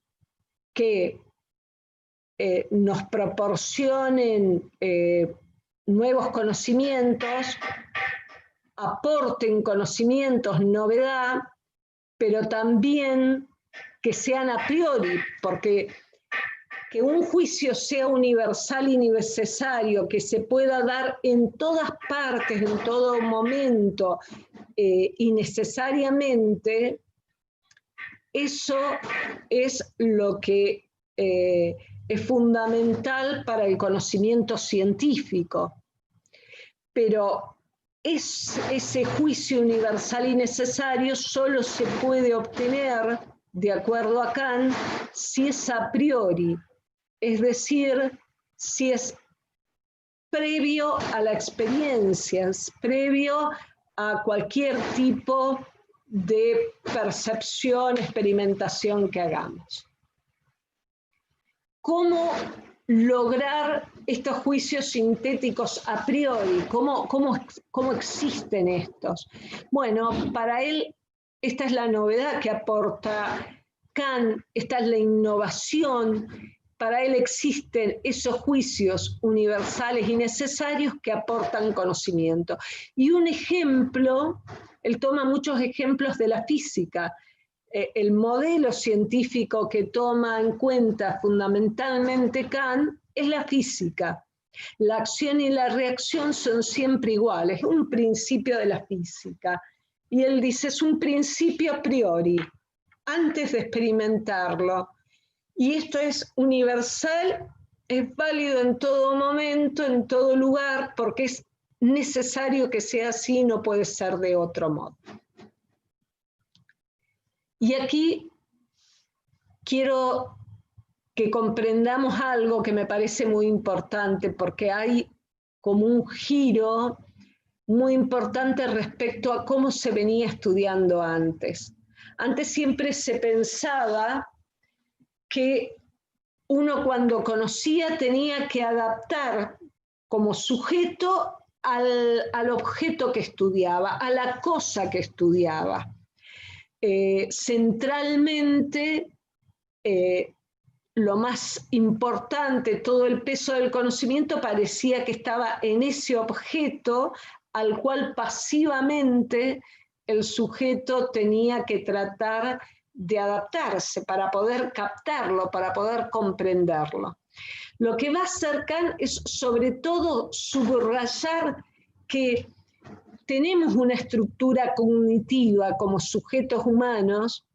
S1: que nos proporcionen nuevos conocimientos, aporten conocimientos, novedad, pero también que sean a priori, porque que un juicio sea universal y necesario, que se pueda dar en todas partes, en todo momento, y necesariamente, eso es lo que es fundamental para el conocimiento científico. Pero ese juicio universal y necesario solo se puede obtener, de acuerdo a Kant, si es a priori. Es decir, si es previo a la experiencia, es previo a cualquier tipo de percepción, experimentación que hagamos. ¿cómo lograr estos juicios sintéticos a priori? ¿Cómo existen estos? Bueno, para él esta es la novedad que aporta Kant, esta es la innovación. Para él existen esos juicios universales y necesarios que aportan conocimiento. Y un ejemplo, él toma muchos ejemplos de la física. El modelo científico que toma en cuenta fundamentalmente Kant es la física. La acción y la reacción son siempre iguales, es un principio de la física. Y él dice, es un principio a priori, antes de experimentarlo. Y esto es universal, es válido en todo momento, en todo lugar, porque es necesario que sea así, no puede ser de otro modo. Y aquí quiero que comprendamos algo que me parece muy importante, porque hay como un giro muy importante respecto a cómo se venía estudiando antes. Antes siempre se pensaba que uno cuando conocía tenía que adaptar como sujeto al objeto que estudiaba, a la cosa que estudiaba. Centralmente, lo más importante, todo el peso del conocimiento parecía que estaba en ese objeto al cual pasivamente el sujeto tenía que tratar de adaptarse para poder captarlo, para poder comprenderlo. Lo que va a hacer Kant es sobre todo subrayar que tenemos una estructura cognitiva como sujetos humanos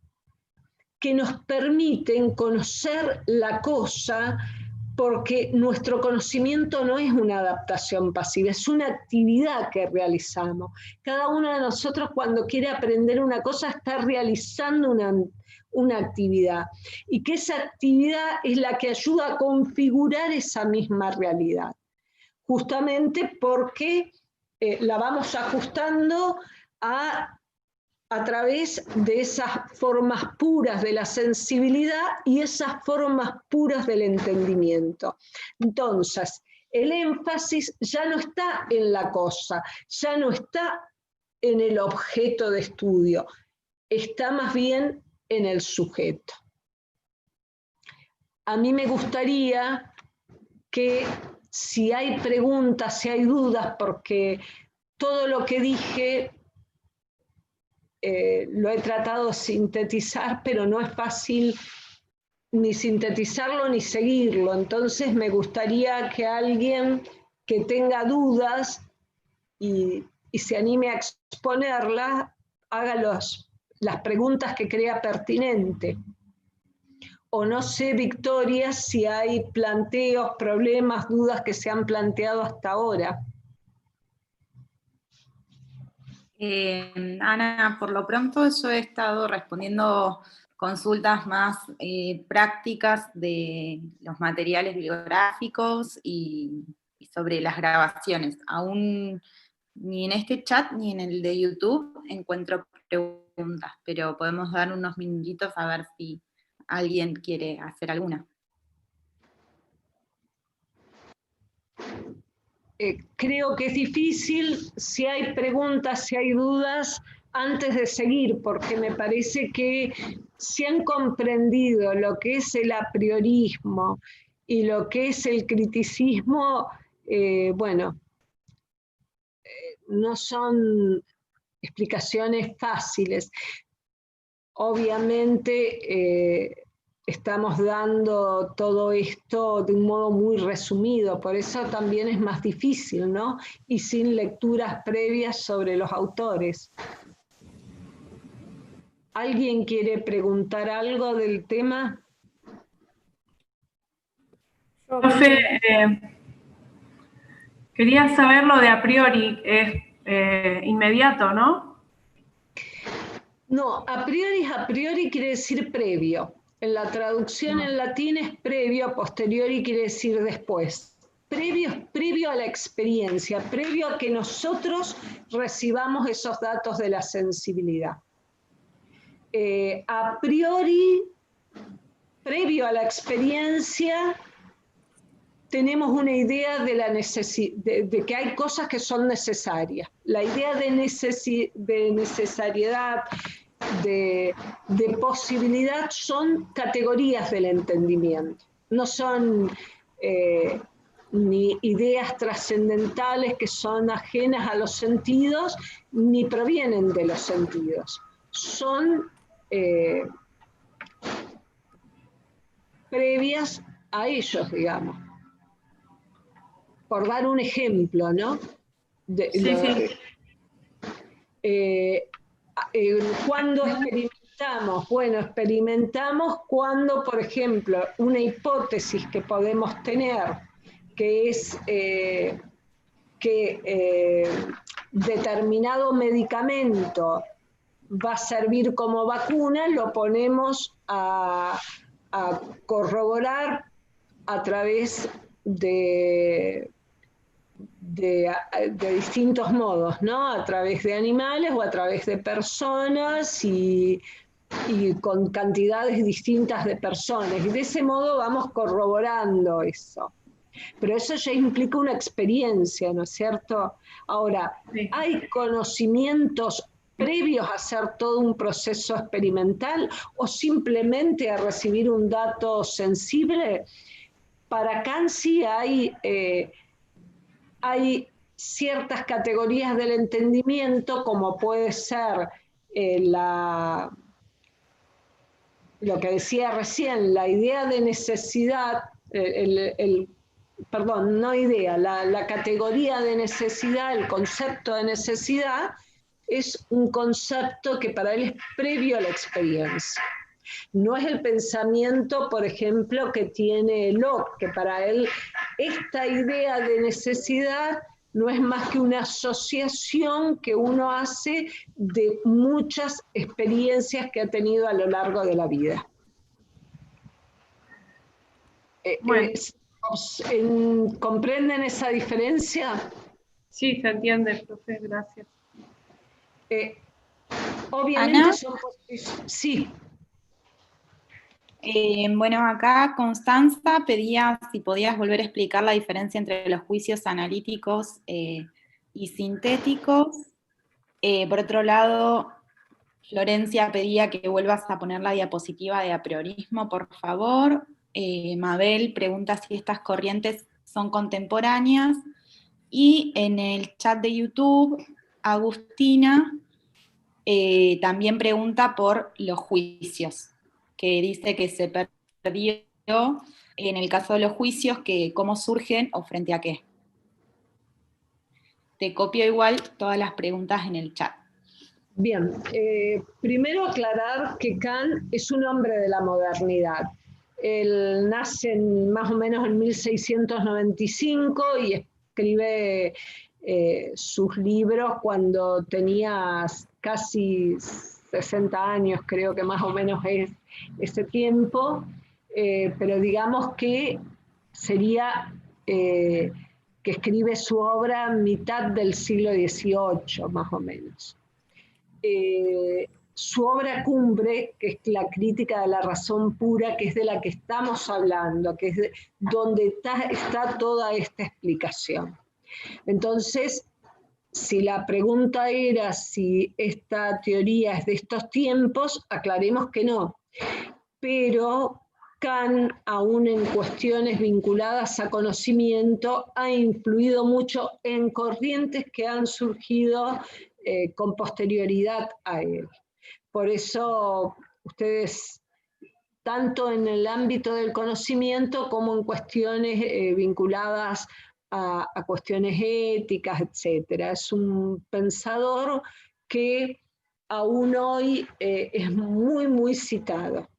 S1: que nos permiten conocer la cosa, porque nuestro conocimiento no es una adaptación pasiva, es una actividad que realizamos. Cada uno de nosotros cuando quiere aprender una cosa está realizando una actividad, y que esa actividad es la que ayuda a configurar esa misma realidad, justamente porque la vamos ajustando a través de esas formas puras de la sensibilidad y esas formas puras del entendimiento. Entonces, el énfasis ya no está en la cosa, ya no está en el objeto de estudio, está más bien en el sujeto. A mí me gustaría que si hay preguntas, si hay dudas, porque todo lo que dije lo he tratado de sintetizar, pero no es fácil ni sintetizarlo ni seguirlo. Entonces me gustaría que alguien que tenga dudas y se anime a exponerlas, haga las preguntas que crea pertinente. O no sé, Victoria, si hay planteos, problemas, dudas que se han planteado hasta ahora.
S2: Ana, por lo pronto yo he estado respondiendo consultas más prácticas de los materiales bibliográficos y sobre las grabaciones. Aún ni en este chat ni en el de YouTube encuentro preguntas, pero podemos dar unos minutitos a ver si alguien quiere hacer alguna.
S1: Creo que es difícil, si hay preguntas, si hay dudas, antes de seguir, porque me parece que si han comprendido lo que es el apriorismo y lo que es el criticismo, no son explicaciones fáciles. Obviamente, estamos dando todo esto de un modo muy resumido, por eso también es más difícil, ¿no? Y sin lecturas previas sobre los autores. ¿Alguien quiere preguntar algo del tema?
S6: Profe, quería saber lo de a priori, es inmediato, ¿no?
S1: No, a priori quiere decir previo. En la traducción en latín es previo, posteriori quiere decir después. Previo a la experiencia, previo a que nosotros recibamos esos datos de la sensibilidad. A priori, previo a la experiencia, tenemos una idea de, de que hay cosas que son necesarias. La idea de necesariedad, de posibilidad, son categorías del entendimiento. No son ni ideas trascendentales que son ajenas a los sentidos, ni provienen de los sentidos. Son previas a ellos, digamos. Por dar un ejemplo, ¿no? ¿Cuándo experimentamos? Bueno, experimentamos cuando, por ejemplo, una hipótesis que podemos tener, que es que determinado medicamento va a servir como vacuna, lo ponemos a corroborar a través de distintos modos, ¿no? A través de animales o a través de personas y con cantidades distintas de personas. Y de ese modo vamos corroborando eso. Pero eso ya implica una experiencia, ¿no es cierto? Ahora, sí. ¿Hay conocimientos previos a hacer todo un proceso experimental o simplemente a recibir un dato sensible? Para Kant sí hay ciertas categorías del entendimiento, como puede ser lo que decía recién, la idea de necesidad, perdón, no idea, la categoría de necesidad, el concepto de necesidad, es un concepto que para él es previo a la experiencia. No es el pensamiento, por ejemplo, que tiene Locke, que para él esta idea de necesidad no es más que una asociación que uno hace de muchas experiencias que ha tenido a lo largo de la vida.
S6: Bueno.
S1: ¿Comprenden esa diferencia?
S6: Sí, se entiende, profe, gracias.
S1: Obviamente
S2: Ana,
S1: son sí.
S2: Bueno, acá Constanza pedía si podías volver a explicar la diferencia entre los juicios analíticos y sintéticos. Por otro lado, Florencia pedía que vuelvas a poner la diapositiva de apriorismo, por favor. Mabel pregunta si estas corrientes son contemporáneas. Y en el chat de YouTube, Agustina también pregunta por los juicios, que dice que se perdió en el caso de los juicios, que cómo surgen o frente a qué. Te copio igual todas las preguntas en el chat.
S1: Bien, primero aclarar que Kant es un hombre de la modernidad. Él nace más o menos en 1695 y escribe sus libros cuando tenía casi 60 años, creo que más o menos es ese tiempo, pero digamos que sería que escribe su obra a mitad del siglo XVIII, más o menos. Su obra cumbre, que es la crítica de la razón pura, que es de la que estamos hablando, que es donde está toda esta explicación. Entonces, si la pregunta era si esta teoría es de estos tiempos, aclaremos que no. Pero Kant, aún en cuestiones vinculadas a conocimiento, ha influido mucho en corrientes que han surgido con posterioridad a él. Por eso ustedes, tanto en el ámbito del conocimiento como en cuestiones vinculadas a cuestiones éticas, etc. Es un pensador que aún hoy es muy, muy citado.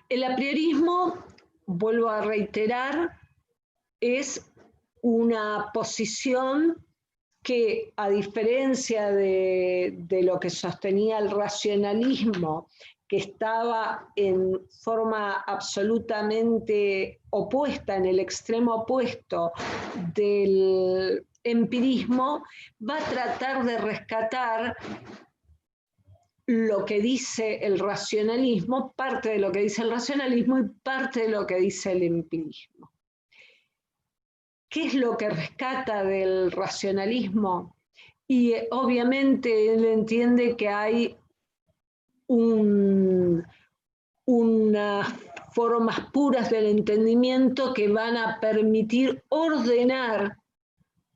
S1: El apriorismo, vuelvo a reiterar, es una posición que, a diferencia de lo que sostenía el racionalismo, que estaba en forma absolutamente opuesta, en el extremo opuesto del empirismo, va a tratar de rescatar lo que dice el racionalismo, parte de lo que dice el racionalismo y parte de lo que dice el empirismo. ¿Qué es lo que rescata del racionalismo? Y obviamente él entiende que hay unas formas puras del entendimiento que van a permitir ordenar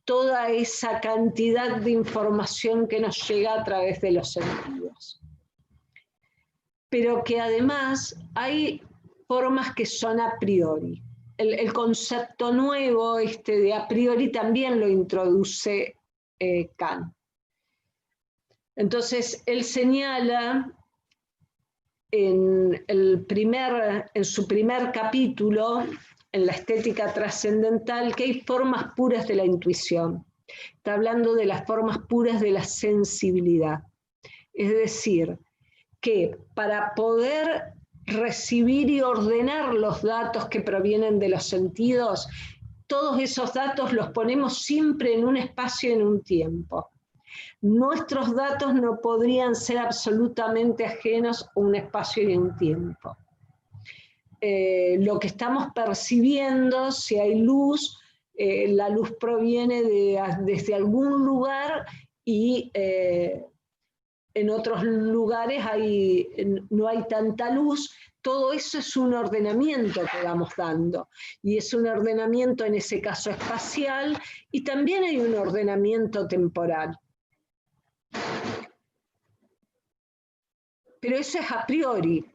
S1: toda esa cantidad de información que nos llega a través de los sentidos. Pero que además hay formas que son a priori. El concepto nuevo de a priori también lo introduce Kant. Entonces, él señala en su primer capítulo, en la estética trascendental, que hay formas puras de la intuición. Está hablando de las formas puras de la sensibilidad. Es decir, que para poder recibir y ordenar los datos que provienen de los sentidos, todos esos datos los ponemos siempre en un espacio y en un tiempo. Nuestros datos no podrían ser absolutamente ajenos a un espacio y a un tiempo. Lo que estamos percibiendo, si hay luz, la luz proviene desde algún lugar y en otros lugares no hay tanta luz. Todo eso es un ordenamiento que vamos dando, y es un ordenamiento en ese caso espacial, y también hay un ordenamiento temporal. Pero eso es a priori,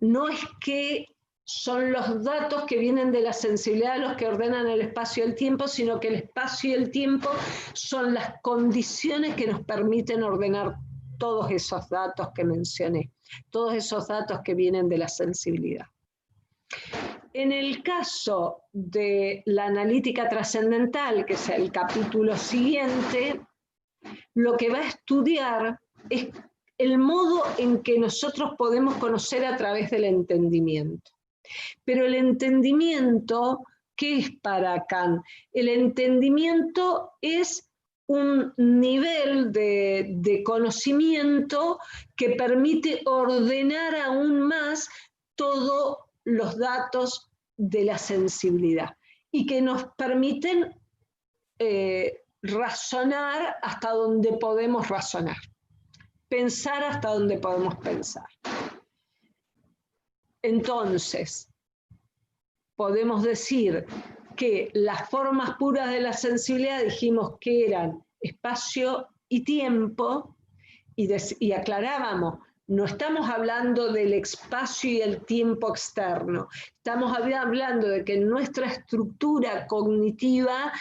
S1: no es que son los datos que vienen de la sensibilidad los que ordenan el espacio y el tiempo, sino que el espacio y el tiempo son las condiciones que nos permiten ordenar todos esos datos que mencioné, todos esos datos que vienen de la sensibilidad. En el caso de la analítica trascendental, que es el capítulo siguiente, lo que va a estudiar es el modo en que nosotros podemos conocer a través del entendimiento. Pero el entendimiento, ¿qué es para Kant? El entendimiento es un nivel de conocimiento que permite ordenar aún más todos los datos de la sensibilidad y que nos permiten razonar hasta donde podemos razonar, pensar hasta donde podemos pensar. Entonces, podemos decir que las formas puras de la sensibilidad dijimos que eran espacio y tiempo, y aclarábamos, no estamos hablando del espacio y el tiempo externo, estamos hablando de que en nuestra estructura cognitiva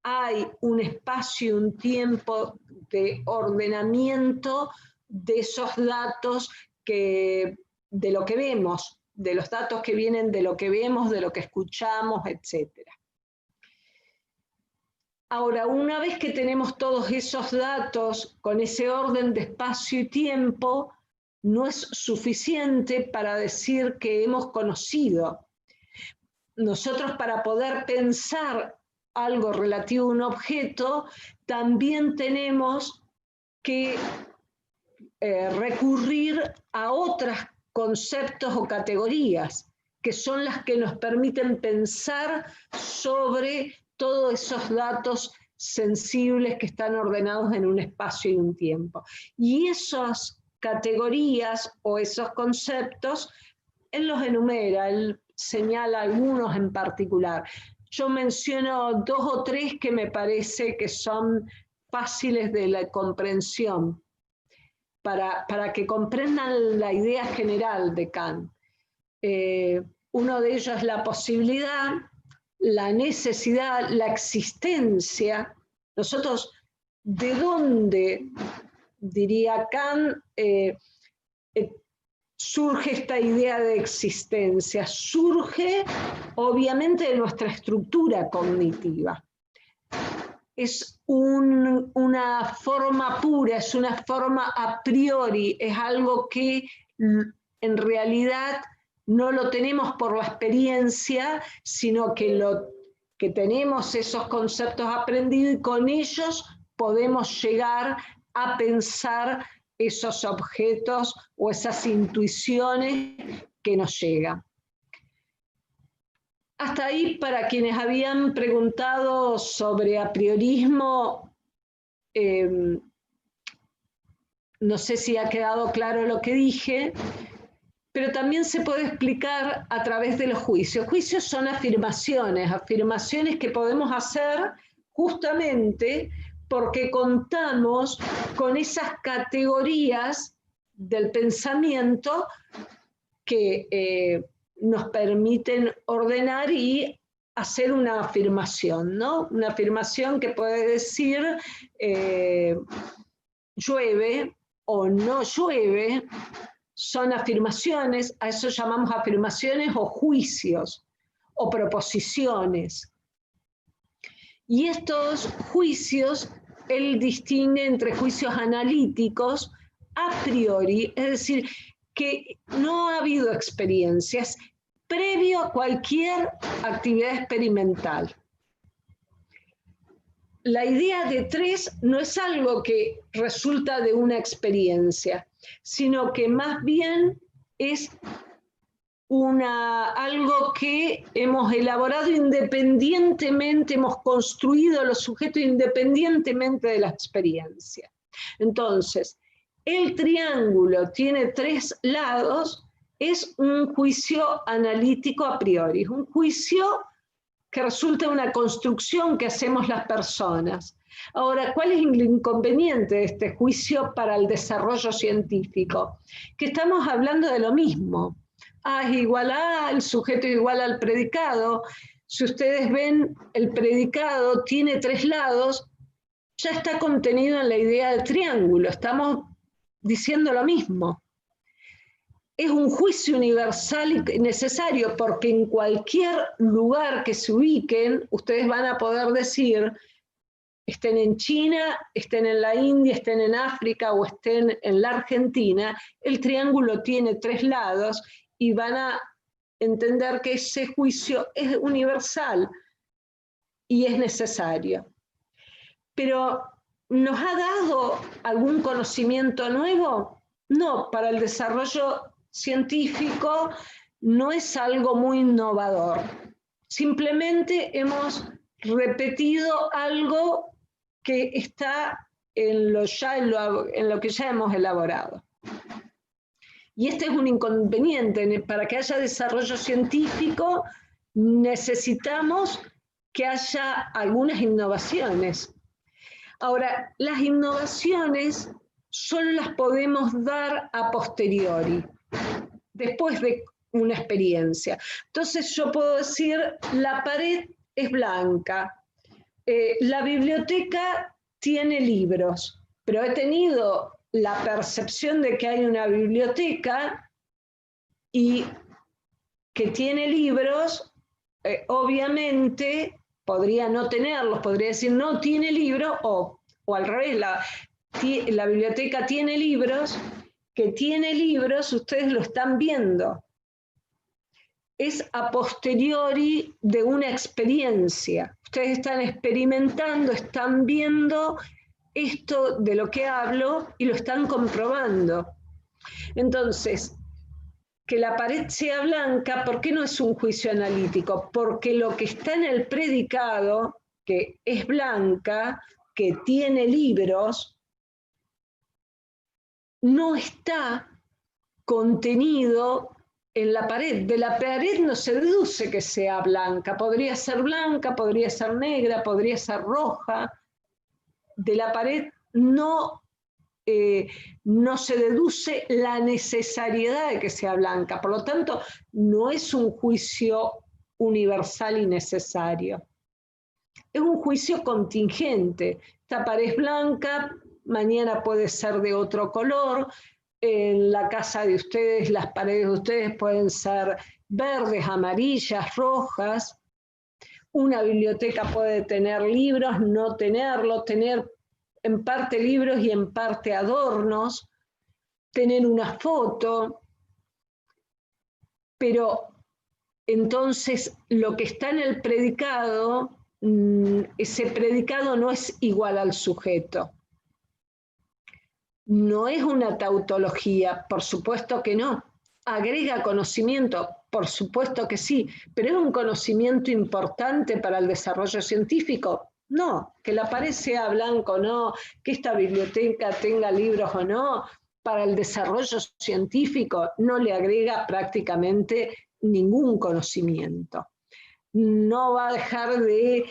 S1: hay un espacio y un tiempo de ordenamiento de esos datos de lo que vemos, de los datos que vienen de lo que vemos, de lo que escuchamos, etc. Ahora, una vez que tenemos todos esos datos con ese orden de espacio y tiempo, no es suficiente para decir que hemos conocido. Nosotros, para poder pensar algo relativo a un objeto, también tenemos que recurrir a otros conceptos o categorías, que son las que nos permiten pensar sobre todos esos datos sensibles que están ordenados en un espacio y un tiempo. Y esas categorías o esos conceptos, él los enumera, él señala algunos en particular. Yo menciono 2 o 3 que me parece que son fáciles de la comprensión, para que comprendan la idea general de Kant. Uno de ellos es la posibilidad, la necesidad, la existencia. Nosotros, ¿de dónde, diría Kant, surge esta idea de existencia? Surge, obviamente, de nuestra estructura cognitiva. Es una forma pura, es una forma a priori, es algo que en realidad no lo tenemos por la experiencia, sino que tenemos esos conceptos aprendidos y con ellos podemos llegar a pensar esos objetos o esas intuiciones que nos llegan. Hasta ahí, para quienes habían preguntado sobre apriorismo, no sé si ha quedado claro lo que dije, pero también se puede explicar a través de los juicios. Juicios son afirmaciones que podemos hacer justamente porque contamos con esas categorías del pensamiento que nos permiten ordenar y hacer una afirmación, ¿no? Una afirmación que puede decir llueve o no llueve, son afirmaciones, a eso llamamos afirmaciones o juicios o proposiciones. Y estos juicios, él distingue entre juicios analíticos a priori, es decir, que no ha habido experiencias previo a cualquier actividad experimental. La idea de tres no es algo que resulta de una experiencia, sino que más bien es algo que hemos elaborado independientemente, hemos construido los sujetos independientemente de la experiencia. Entonces, el triángulo tiene tres lados, es un juicio analítico a priori, es un juicio que resulta de una construcción que hacemos las personas. Ahora, ¿cuál es el inconveniente de este juicio para el desarrollo científico? Que estamos hablando de lo mismo. A es igual a, el sujeto es igual al predicado. Si ustedes ven, el predicado tiene tres lados, ya está contenido en la idea del triángulo, estamos diciendo lo mismo. Es un juicio universal y necesario porque en cualquier lugar que se ubiquen, ustedes van a poder decir, estén en China, estén en la India, estén en África o estén en la Argentina, el triángulo tiene tres lados y van a entender que ese juicio es universal y es necesario. Pero, ¿nos ha dado algún conocimiento nuevo? No, para el desarrollo científico no es algo muy innovador. Simplemente hemos repetido algo que está en lo que ya hemos elaborado. Y este es un inconveniente. Para que haya desarrollo científico necesitamos que haya algunas innovaciones. Ahora, las innovaciones solo las podemos dar a posteriori, después de una experiencia. Entonces yo puedo decir, la pared es blanca, la biblioteca tiene libros, pero he tenido la percepción de que hay una biblioteca y que tiene libros, obviamente podría no tenerlos, podría decir no tiene libros, o al revés, la biblioteca tiene libros, que tiene libros, ustedes lo están viendo. Es a posteriori de una experiencia. Ustedes están experimentando, están viendo esto de lo que hablo y lo están comprobando. Entonces, que la pared sea blanca, ¿por qué no es un juicio analítico? Porque lo que está en el predicado, que es blanca, que tiene libros, no está contenido en la pared. De la pared no se deduce que sea blanca, podría ser negra, podría ser roja. De la pared no se deduce la necesariedad de que sea blanca, por lo tanto no es un juicio universal y necesario. Es un juicio contingente. Esta pared es blanca, mañana puede ser de otro color. En la casa de ustedes, las paredes de ustedes pueden ser verdes, amarillas, rojas. Una biblioteca puede tener libros, no tenerlos, tener en parte libros y en parte adornos, tener una foto. Pero entonces lo que está en el predicado, ese predicado no es igual al sujeto. No es una tautología, por supuesto que no. ¿Agrega conocimiento? Por supuesto que sí, pero ¿es un conocimiento importante para el desarrollo científico? No. Que la pared sea blanca o no, que esta biblioteca tenga libros o no, para el desarrollo científico no le agrega prácticamente ningún conocimiento. No va a dejar de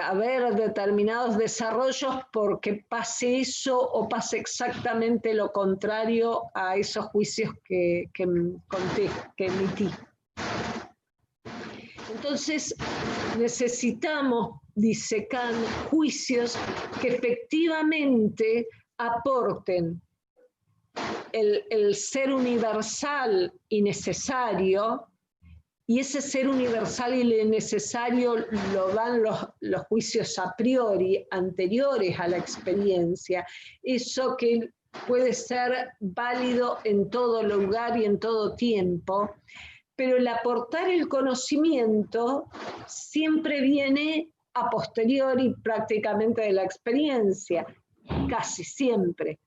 S1: haber determinados desarrollos porque pase eso o pase exactamente lo contrario a esos juicios que emití. Entonces necesitamos, dice Kant, juicios que efectivamente aporten el ser universal y necesario. Y ese ser universal y necesario lo dan los juicios a priori, anteriores a la experiencia. Eso que puede ser válido en todo lugar y en todo tiempo, pero el aportar el conocimiento siempre viene a posteriori prácticamente de la experiencia, casi siempre.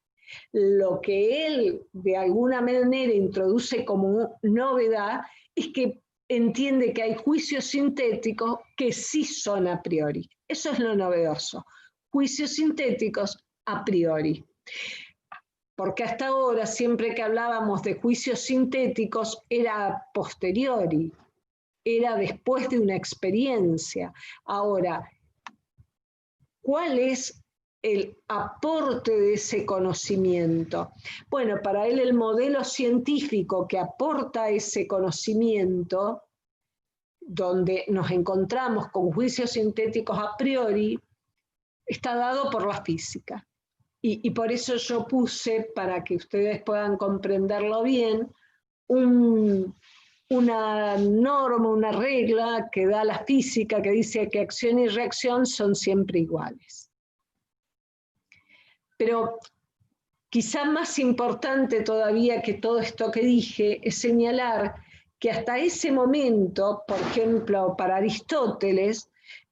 S1: Lo que él de alguna manera introduce como novedad es que entiende que hay juicios sintéticos que sí son a priori. Eso es lo novedoso. Juicios sintéticos a priori. Porque hasta ahora, siempre que hablábamos de juicios sintéticos, era a posteriori, era después de una experiencia. Ahora, ¿cuál es el aporte de ese conocimiento? Bueno, para él el modelo científico que aporta ese conocimiento, donde nos encontramos con juicios sintéticos a priori, está dado por la física. Y por eso yo puse, para que ustedes puedan comprenderlo bien, una norma, una regla que da la física que dice que acción y reacción son siempre iguales. Pero quizá más importante todavía que todo esto que dije es señalar que hasta ese momento, por ejemplo, para Aristóteles,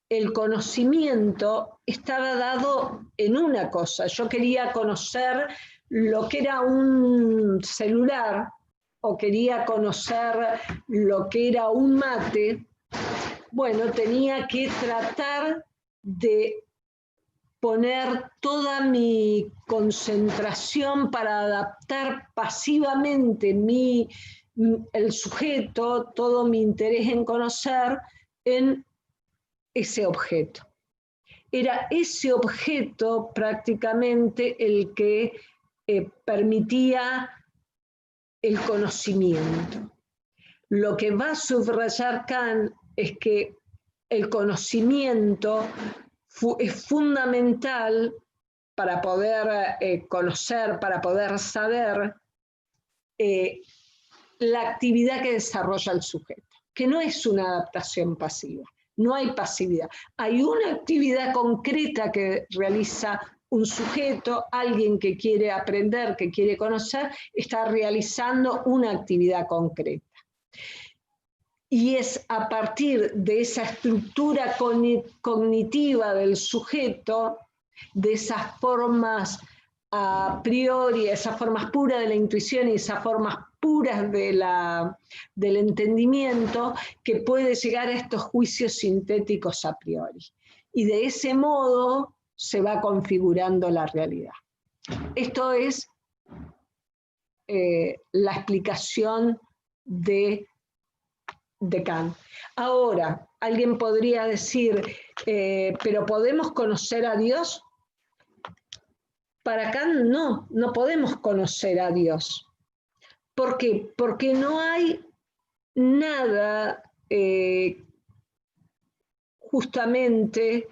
S1: el conocimiento estaba dado en una cosa. Yo quería conocer lo que era un celular o quería conocer lo que era un mate. Bueno, tenía que tratar de poner toda mi concentración para adaptar pasivamente el sujeto, todo mi interés en conocer, en ese objeto. Era ese objeto prácticamente el que permitía el conocimiento. Lo que va a subrayar Kant es que el conocimiento es fundamental para poder conocer, para poder saber la actividad que desarrolla el sujeto, que no es una adaptación pasiva, no hay pasividad. Hay una actividad concreta que realiza un sujeto, alguien que quiere aprender, que quiere conocer, está realizando una actividad concreta. Y es a partir de esa estructura cognitiva del sujeto, de esas formas a priori, esas formas puras de la intuición y esas formas puras del entendimiento, que puede llegar a estos juicios sintéticos a priori. Y de ese modo se va configurando la realidad. Esto es la explicación de Kant. Ahora, alguien podría decir, ¿pero podemos conocer a Dios? Para Kant no podemos conocer a Dios. ¿Por qué? Porque no hay nada justamente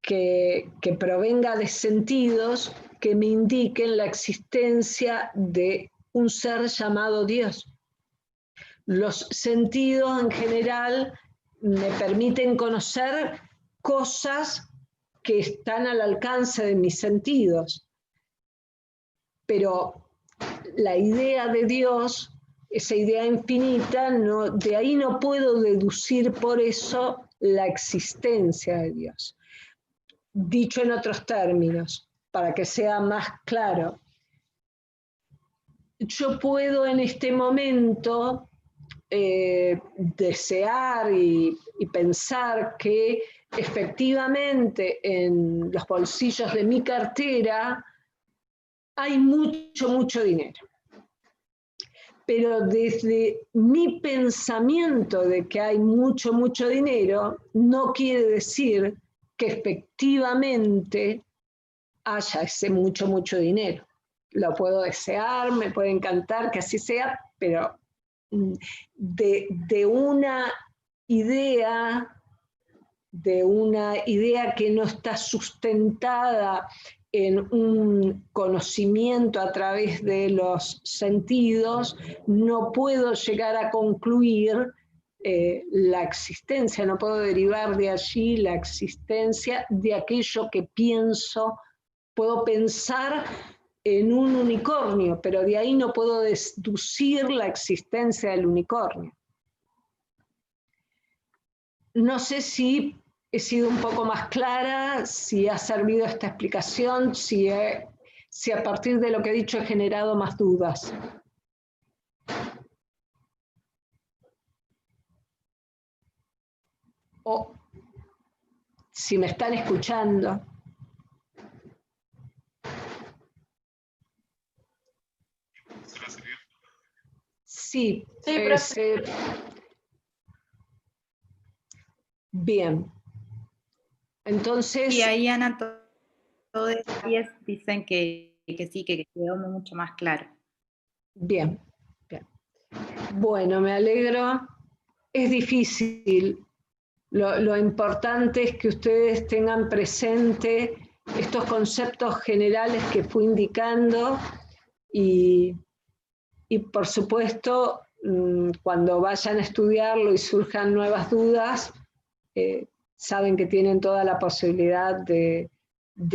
S1: que provenga de sentidos que me indiquen la existencia de un ser llamado Dios. Los sentidos en general me permiten conocer cosas que están al alcance de mis sentidos. Pero la idea de Dios, esa idea infinita, de ahí no puedo deducir por eso la existencia de Dios. Dicho en otros términos, para que sea más claro, yo puedo en este momento desear y pensar que efectivamente en los bolsillos de mi cartera hay mucho dinero. Pero desde mi pensamiento de que hay mucho dinero, no quiere decir que efectivamente haya ese mucho dinero. Lo puedo desear, me puede encantar que así sea, pero de una idea que no está sustentada en un conocimiento a través de los sentidos, no puedo llegar a concluir la existencia, no puedo derivar de allí la existencia de aquello que pienso. Puedo pensar en un unicornio, pero de ahí no puedo deducir la existencia del unicornio. No sé si he sido un poco más clara, si ha servido esta explicación, si a partir de lo que he dicho he generado más dudas. O si me están escuchando. Sí, bien. Entonces...
S2: Y ahí, Ana, todos dicen que sí, que quedó mucho más claro.
S1: Bien. Bueno, me alegro. Es difícil. Lo importante es que ustedes tengan presente estos conceptos generales que fui indicando y por supuesto, cuando vayan a estudiarlo y surjan nuevas dudas, saben que tienen toda la posibilidad de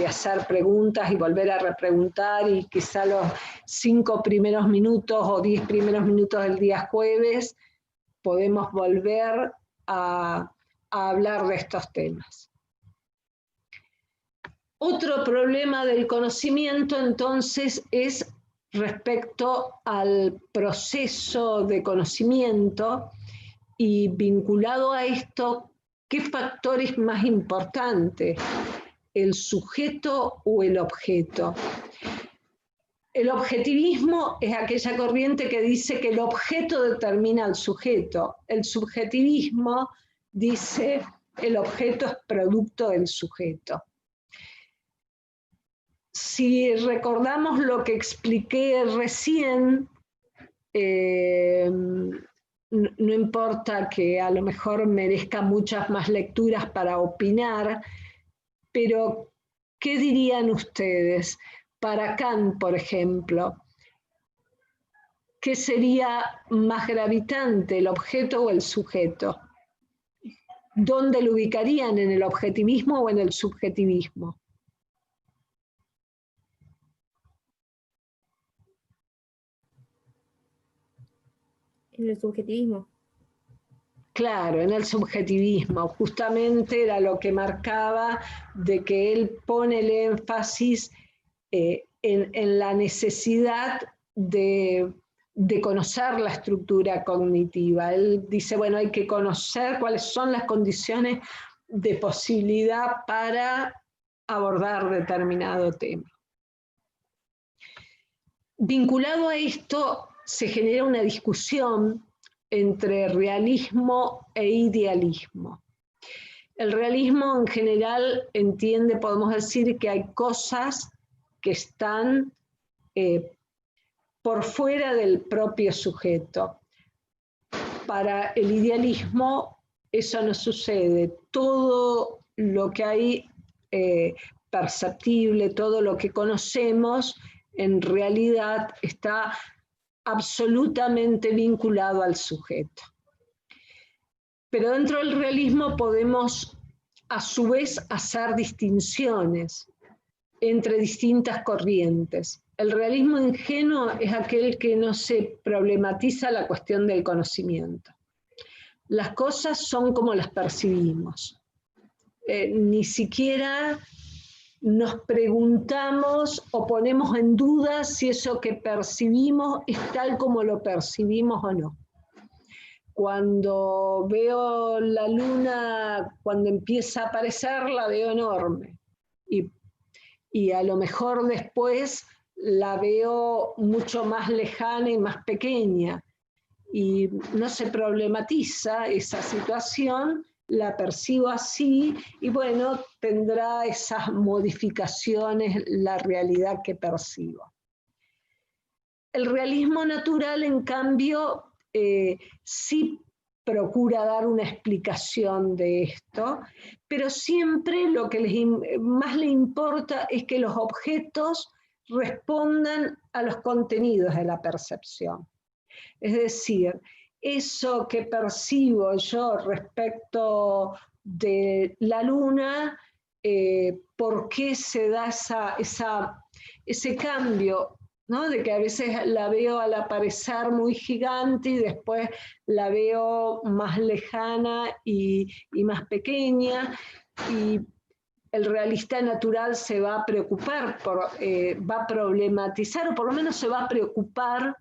S1: hacer preguntas y volver a repreguntar, y quizá los 5 primeros minutos o 10 primeros minutos del día jueves podemos volver a hablar de estos temas. Otro problema del conocimiento entonces es respecto al proceso de conocimiento, y vinculado a esto, ¿qué factor es más importante? ¿El sujeto o el objeto? El objetivismo es aquella corriente que dice que el objeto determina al sujeto. El subjetivismo dice el objeto es producto del sujeto. Si recordamos lo que expliqué recién, no importa que a lo mejor merezca muchas más lecturas para opinar, pero ¿qué dirían ustedes? Para Kant, por ejemplo, ¿qué sería más gravitante, el objeto o el sujeto? ¿Dónde lo ubicarían, en el objetivismo o en el subjetivismo?
S3: En el subjetivismo.
S1: Claro, en el subjetivismo, justamente era lo que marcaba de que él pone el énfasis en la necesidad de conocer la estructura cognitiva. Él dice, bueno, hay que conocer cuáles son las condiciones de posibilidad para abordar determinado tema. Vinculado a esto, se genera una discusión entre realismo e idealismo. El realismo en general entiende, podemos decir, que hay cosas que están por fuera del propio sujeto. Para el idealismo eso no sucede. Todo lo que hay perceptible, todo lo que conocemos, en realidad está absolutamente vinculado al sujeto. Pero dentro del realismo podemos a su vez hacer distinciones entre distintas corrientes. El realismo ingenuo es aquel que no se problematiza la cuestión del conocimiento. las cosas son como las percibimos. Ni siquiera nos preguntamos o ponemos en duda si eso que percibimos es tal como lo percibimos o no. Cuando veo la luna, cuando empieza a aparecer, la veo enorme. Y a lo mejor después la veo mucho más lejana y más pequeña. Y no se problematiza esa situación, la percibo así, y bueno, tendrá esas modificaciones la realidad que percibo. El realismo natural, en cambio, sí procura dar una explicación de esto, pero siempre lo que más le importa es que los objetos respondan a los contenidos de la percepción. Es decir, eso que percibo yo respecto de la luna, ¿por qué se da ese cambio? ¿No? De que a veces la veo al aparecer muy gigante y después la veo más lejana y más pequeña, y el realista natural se va a preocupar, va a problematizar, o por lo menos se va a preocupar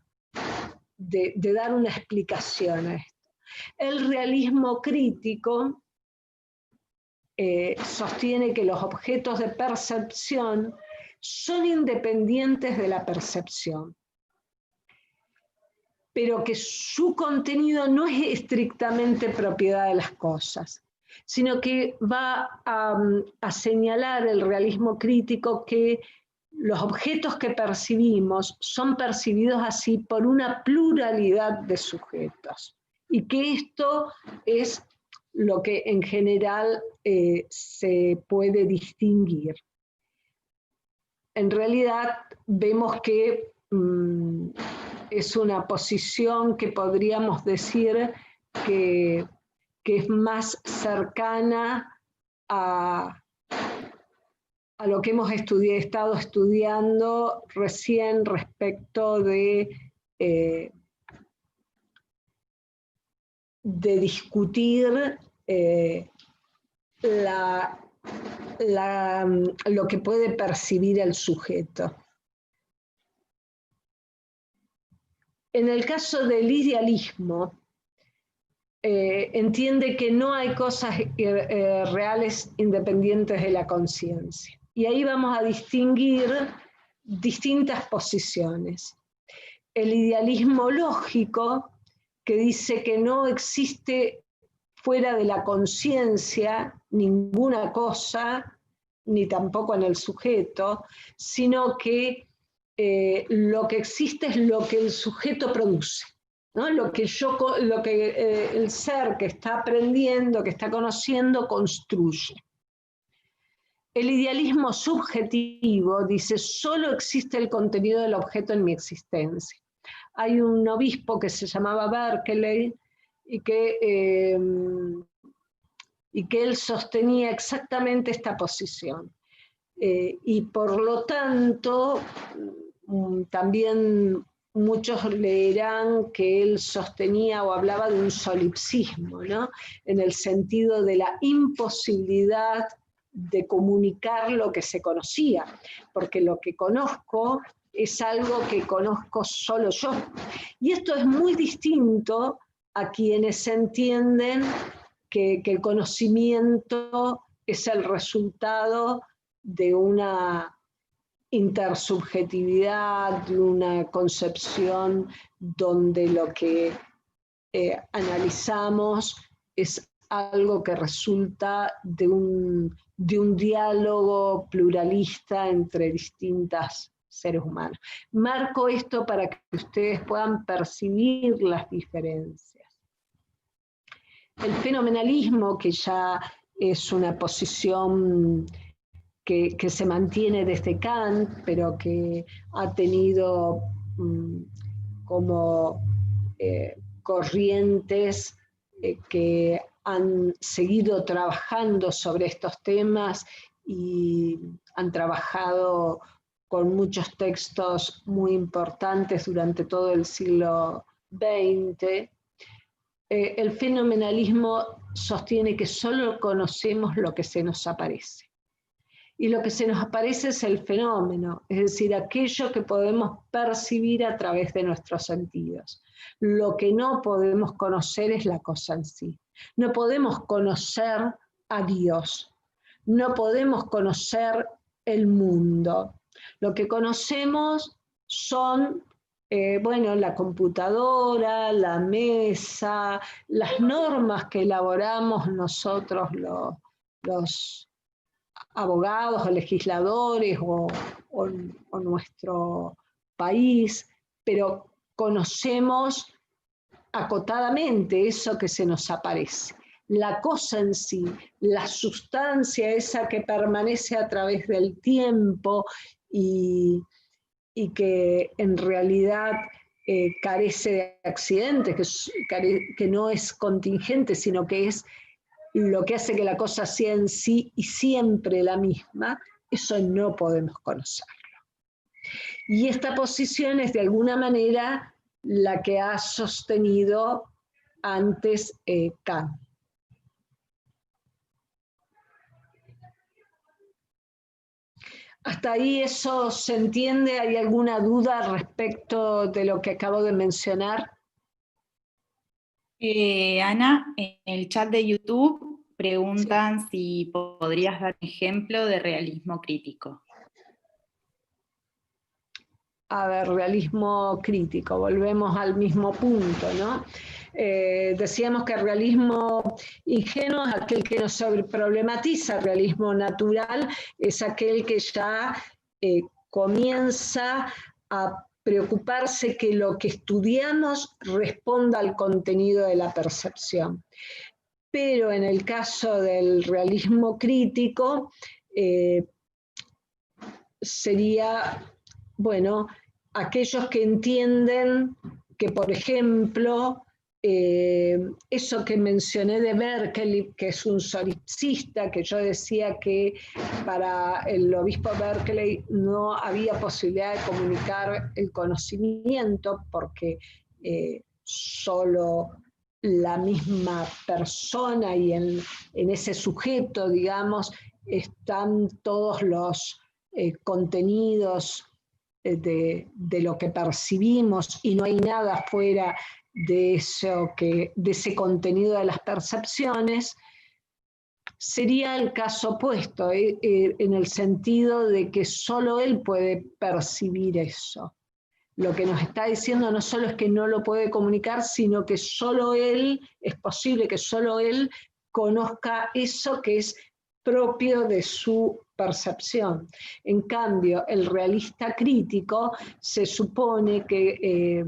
S1: de dar una explicación a esto. El realismo crítico sostiene que los objetos de percepción son independientes de la percepción, pero que su contenido no es estrictamente propiedad de las cosas, sino que va a señalar el realismo crítico que los objetos que percibimos son percibidos así por una pluralidad de sujetos, y que esto es lo que en general se puede distinguir. En realidad vemos que es una posición que podríamos decir que es más cercana a lo que hemos estado estudiando recién respecto de discutir lo que puede percibir el sujeto. En el caso del idealismo, entiende que no hay cosas reales independientes de la conciencia. Y ahí vamos a distinguir distintas posiciones. El idealismo lógico, que dice que no existe fuera de la conciencia ninguna cosa, ni tampoco en el sujeto, sino que lo que existe es lo que el sujeto produce, ¿no? Lo que el ser que está aprendiendo, que está conociendo, construye. El idealismo subjetivo dice: solo existe el contenido del objeto en mi existencia. Hay un obispo que se llamaba Berkeley y que él sostenía exactamente esta posición. Y por lo tanto, también muchos leerán que él sostenía o hablaba de un solipsismo, ¿no? En el sentido de la imposibilidad de comunicar lo que se conocía, porque lo que conozco es algo que conozco solo yo. Y esto es muy distinto a quienes entienden que el conocimiento es el resultado de una intersubjetividad, de una concepción donde lo que analizamos es algo que resulta de un diálogo pluralista entre distintos seres humanos. Marco esto para que ustedes puedan percibir las diferencias. El fenomenalismo, que ya es una posición que se mantiene desde Kant, pero que ha tenido como corrientes que han seguido trabajando sobre estos temas y han trabajado con muchos textos muy importantes durante todo el siglo XX. el fenomenalismo sostiene que solo conocemos lo que se nos aparece. Y lo que se nos aparece es el fenómeno, es decir, aquello que podemos percibir a través de nuestros sentidos. Lo que no podemos conocer es la cosa en sí. No podemos conocer a Dios, no podemos conocer el mundo. Lo que conocemos son, bueno, la computadora, la mesa, las normas que elaboramos nosotros los abogados o legisladores o nuestro país, pero conocemos acotadamente eso que se nos aparece. La cosa en sí, la sustancia esa que permanece a través del tiempo y que en realidad carece de accidentes, que no es contingente, sino que es lo que hace que la cosa sea en sí y siempre la misma, eso no podemos conocerlo. Y esta posición es de alguna manera la que ha sostenido antes Kant. ¿Hasta ahí eso se entiende? ¿Hay alguna duda respecto de lo que acabo de mencionar?
S2: Ana, en el chat de YouTube preguntan si podrías dar un ejemplo de realismo crítico.
S1: A ver, realismo crítico, volvemos al mismo punto, ¿no? Decíamos que el realismo ingenuo es aquel que no sobreproblematiza, el realismo natural es aquel que ya comienza a preocuparse que lo que estudiamos responda al contenido de la percepción. Pero en el caso del realismo crítico, sería, bueno, aquellos que entienden que, por ejemplo, eso que mencioné de Berkeley, que es un solipsista, que yo decía que para el obispo Berkeley no había posibilidad de comunicar el conocimiento porque solo la misma persona y en ese sujeto, digamos, están todos los contenidos de lo que percibimos y no hay nada fuera de ese contenido de las percepciones, sería el caso opuesto, en el sentido de que solo él puede percibir eso. Lo que nos está diciendo no solo es que no lo puede comunicar, sino que solo él, es posible que solo él conozca eso que es propio de su percepción. En cambio, el realista crítico se supone que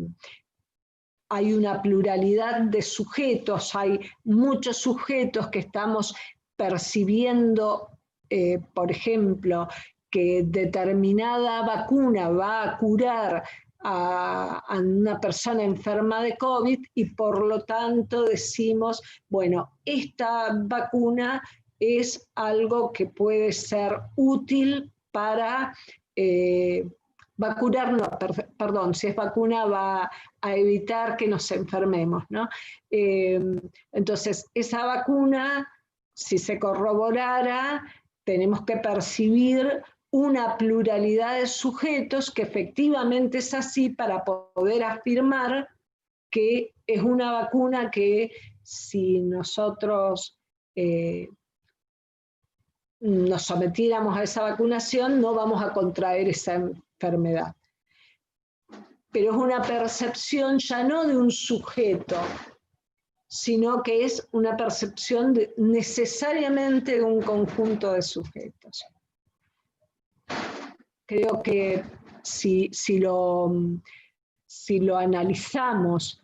S1: hay una pluralidad de sujetos, hay muchos sujetos que estamos percibiendo, por ejemplo, que determinada vacuna va a curar a una persona enferma de COVID y por lo tanto decimos, bueno, esta vacuna es algo que puede ser útil para vacunar, no, perdón, si es vacuna va a evitar que nos enfermemos, ¿no? Entonces, esa vacuna, si se corroborara, tenemos que percibir una pluralidad de sujetos que efectivamente es así para poder afirmar que es una vacuna que si nosotros nos sometiéramos a esa vacunación no vamos a contraer esa enfermedad. Pero es una percepción ya no de un sujeto, sino que es una percepción necesariamente de un conjunto de sujetos. Creo que si lo analizamos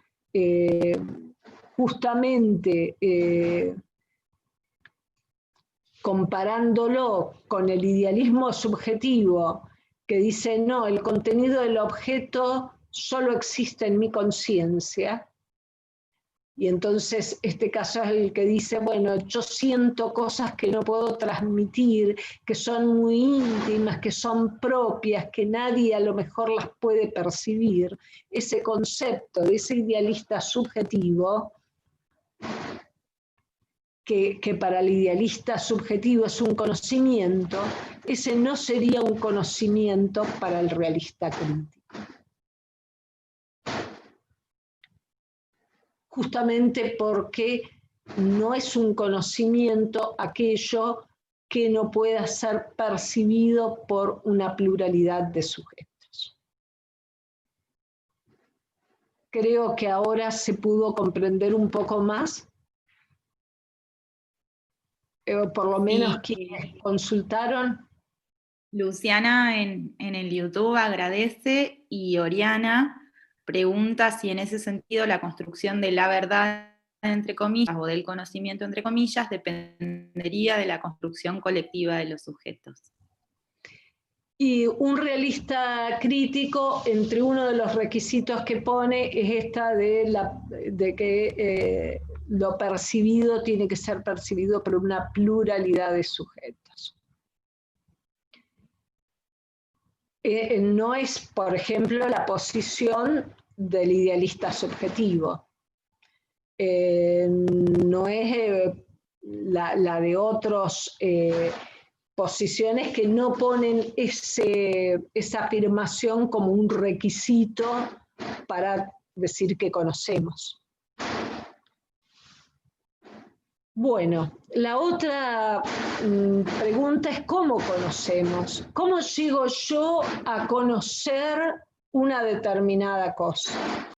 S1: justamente comparándolo con el idealismo subjetivo, que dice, no, el contenido del objeto solo existe en mi conciencia, y entonces este caso es el que dice, bueno, yo siento cosas que no puedo transmitir, que son muy íntimas, que son propias, que nadie a lo mejor las puede percibir. Ese concepto de ese idealista subjetivo que para el idealista subjetivo es un conocimiento, ese no sería un conocimiento para el realista crítico. Justamente porque no es un conocimiento aquello que no pueda ser percibido por una pluralidad de sujetos. Creo que ahora se pudo comprender un poco más. Por lo menos
S2: Sí.
S1: quienes consultaron.
S2: Luciana en el YouTube agradece y Oriana pregunta si en ese sentido la construcción de la verdad, entre comillas, o del conocimiento, entre comillas, dependería de la construcción colectiva de los sujetos.
S1: Y un realista crítico, entre uno de los requisitos que pone, es esta de que lo percibido tiene que ser percibido por una pluralidad de sujetos. No es, por ejemplo, la posición del idealista subjetivo. No es la de otros posiciones que no ponen esa afirmación como un requisito para decir que conocemos. Bueno, la otra pregunta es ¿cómo conocemos? ¿Cómo llego yo a conocer una determinada cosa?